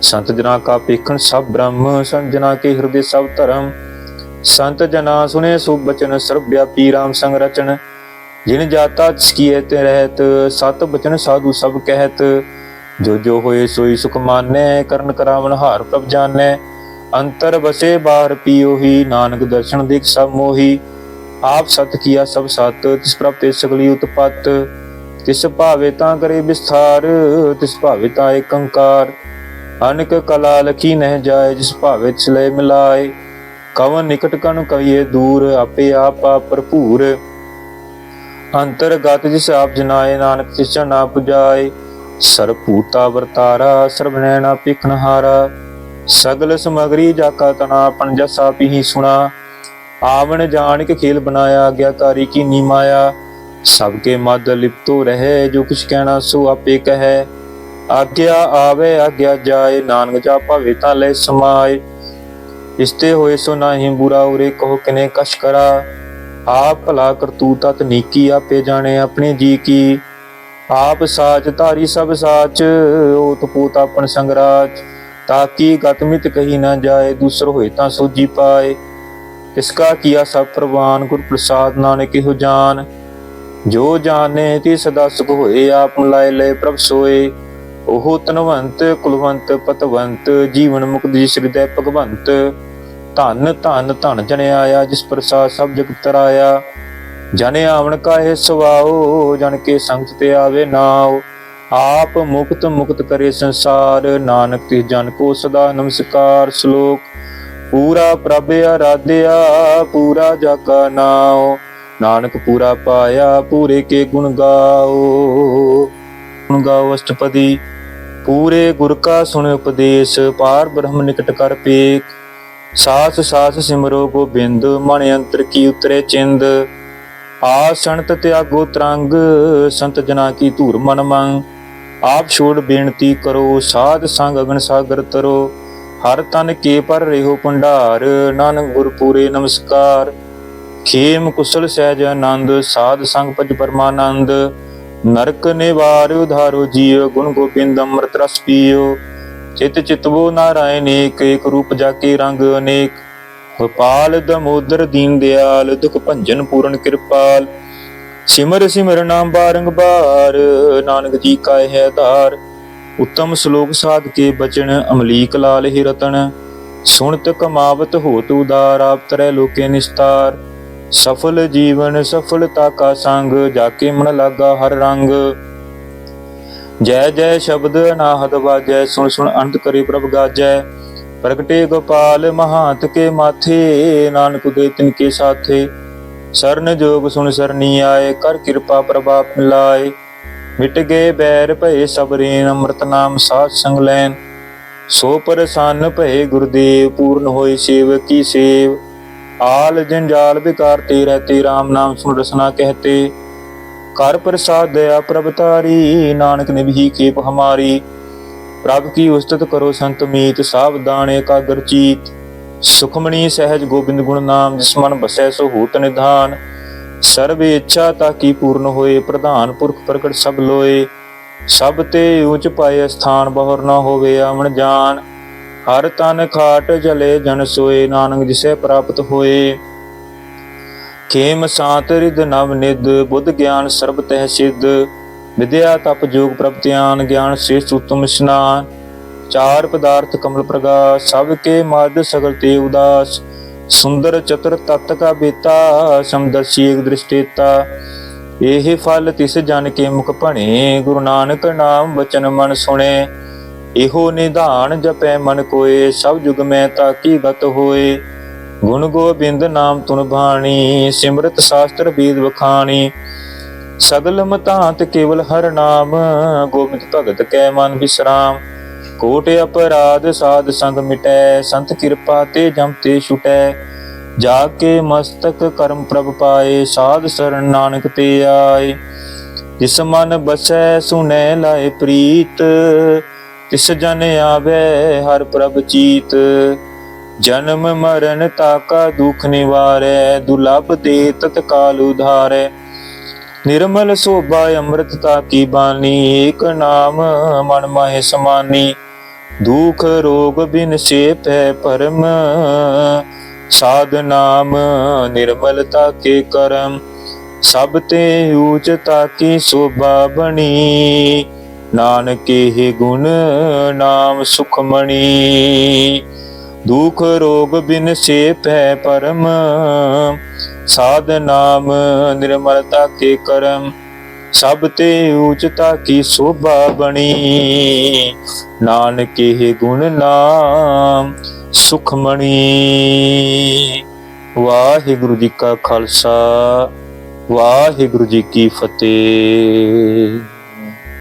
संत जना का पेखन सब ब्रह्म, संत जना के हृदय सब धर्म, संत जना सुने शुभ बचन, सर्वव्यापी राम संग रचन, जिन जाता जिसकी ते रहत, सत बचन साधु सब कहत, जो जो होए सोई सुख मानै, करन करावन हार प्रभ जानै, अंतर बसे बाहर पियो ही, नानक दर्शन देख सब मोही, आप सत किया सब सत, तिस प्रभ ते सगली उत्पत, तिस भावे ता करे विस्तार, तिस भावे ता एक अंकार, अनक कला लखी नह जाए, जिस भावे तिस लय मिलाए, कवन निकट कन कहिए दूर, आपे आप भरपूर, अंतरगत जिस आप जनाए, नानक तिस ना पुजाए, सर्व भूता वर्तारा, सर्व नैना पिखनहारा, सगल समगरी जाका तना, अपन जसा पी सुना, आवन जान के खेल बनाया, आज्ञाकारी की नी माया, सबके मद लिप्तो रहे, जो कुछ कहना सो आपे कहे, आज्ञा आवे आज्ञा जाए, नानक जा भावे ता ले समाए, इसते होए सो नाही बुरा, उरे कहो किने कश करा, आप भला करतूत तत नीकी, आपे जाने अपने जी की, आप साच धारी सब साच, ओत पोत अपन संगराज, ताकि गतमित कही न जाए, दूसर होए ता सोजी पाए, इसका किया सब प्रवान, गुर प्रसाद नानक हो जान, जो जाने ती सदा सुख होए, आप लाए ले प्रभ सोए, ओह तनवंत कुलवंत पतवंत, जीवन मुक्त जिस हृदय भगवंत, धन धन धन जन आया, जिस प्रसाद सब जगत तराया, जन आवन काहे सवाओ, जन के संगत ते आवे नाओ, आप मुक्त मुक्त करे संसार, नानक तिस जन को सदा नमस्कार। श्लोक पूरा प्रभ आराध्या, पूरा जाका नाओ, नानक पूरा पाया, पूरे के गुण गाओ, गुण गाओ अष्टपदी, पूरे गुर का सुन उपदेश, पार ब्रह्म निकट कर पेख, सास सास सिमरो गोबिंद, मन अंतर की उतरे चिंद, आसनत त्यागो तरंग, संत जना की धूर मन मंग, आप छोड़ बेनती करो, साध संग अगन सागर तरो, हर तन के पर रेहो भंडार, नानक गुर पूरे नमस्कार, खेम कुशल सहज आनंद, साध संग भज परमानंद, नरक निवार उधारो जियो, गुण गोबिंद अमृत रस पियो, चित चितवो नारायण एक, एक रूप जाके रंग अनेक, गोपाल दमोदर दीन दयाल, दुख भंजन पूर्ण कृपाल, सिमर सिमर नाम बारंबार, नानक जी का है आधार, उत्तम श्लोक साध के बचन, अमलीक लाल ही रतन, सुनत कमावत होत उदार, आप तरह लोके निस्तार, सफल जीवन सफलता का संग, जाके मन लागा हर रंग, जय जय शब्द अनाहत बाजै, सुन सुन अंत करे प्रभ गाजै, प्रगटे गोपाल महांत के माथे, नानक दे तिनके साथे, सरन जोग सुन सरनी आए, कर कृपा प्रभाप मिलाए, मिट गए बैर भये सब रेन, अमृत नाम साध संग लैन, सो प्रसन्न भये गुरुदेव, पूर्ण होई सेवक की सेव, आल जंजाल बेकार ते रहते, राम नाम सुन रसना कहते, कर प्रसाद दया प्रभ तारी, नानक निभि खेप हमारी, प्रभ की उस्तत करो संत मीत, सावधान एकाग्र चीत, सुखमणि सहज गोबिंद गुण नाम, जिस मन बसै सो होत निधान, सर्व इच्छा ताकि पूर्ण होए, प्रधान पुरख प्रकट सब लोए, सब ते ऊंच पाए स्थान, बहुर न होवे आवन जान, हर तन खाट जले जन सोए, नानक जिसे प्राप्त होए, खेम शांत रिद नव निद, बुद्ध ज्ञान सर्ब तह सिद्ध, विद्या तप जोग प्रभ ध्यान, ज्ञान श्रेष्ठ उत्तम स्नान, चार पदार्थ कमल प्रकाश, सबके मद सगल ते उदास, सुंदर चतुर तत्त का बेता, समदर्शी एक दृष्टेता, एह फल तिस जन के मुख भणे, गुरु नानक नाम वचन मन सुने, एहो निधान जपै मन कोय, सब जुग में ताकी गत होए, गुण गोबिंद नाम तुन भाणी, सिमरत शास्त्र वेद वखाणी, सगल मतांत केवल हर नाम, गोबिंद भगत कै मन विश्राम, ਕੋਟ ਅਪਰਾਧ ਸਾਧ ਸੰਗ ਮਿਟੈ, ਸੰਤ ਕਿਰਪਾ ਤੇ ਜਮ ਤੇ ਛੁਟੈ। ਜਾ ਕੇ ਮਸਤਕ ਕਰਮ ਪ੍ਰਭ ਪਾਏ, ਸਾਧ ਸਰਣ ਨਾਨਕ ਤੇ ਆਏ। ਜਿਸ ਮਨ ਬਸੈ ਸੁਨੈ ਲਾਏ ਪ੍ਰੀਤ, ਤਿਸ ਜਨ ਆਵੈ ਹਰ ਪ੍ਰਭ ਚੀਤ। ਜਨਮ ਮਰਨ ਤਾਕਾ ਦੁਖ ਨਿਵਾਰੈ, ਦੁਲਭ ਦੇ ਤਤਕਾਲ ਉਧਾਰੈ। ਨਿਰਮਲ ਸੋਭਾ ਅੰਮ੍ਰਿਤਤਾ ਕੀ ਬਾਣੀ, ਏਕ ਨਾਮ ਮਨ ਮਾਹਿ ਸਮਾਨੀ। ਦੁਖ ਰੋਗ ਬਿਨ ਸੇ ਪੈ ਪਰਮ, ਸਾਧ ਨਾਮ ਨਿਰਮਲਤਾ ਕੇ ਕਰਮ। ਸਭ ਤੇ ਊਚਤਾ ਕੀ ਸੋਭਾ ਬਣੀ, ਨਾਨਕ ਇਹ ਗੁਣ ਨਾਮ ਸੁਖਮਣੀ। ਦੁਖ ਰੋਗ ਬਿਨ ਸੇ ਪੈ ਪਰਮ, ਸਾਧ ਨਾਮ ਨਿਰਮਲਤਾ ਕੇ ਕਰਮ। ਸਭ ਤੇ ਊਚਤਾ ਕੀ ਸੋਭਾ ਬਣੀ, ਨਾਨਕ ਇਹ ਗੁਣ ਨਾਮ ਸੁਖਮਣੀ। ਵਾਹਿਗੁਰੂ ਜੀ ਕਾ ਖਾਲਸਾ, ਵਾਹਿਗੁਰੂ ਜੀ ਕੀ ਫਤਿਹ।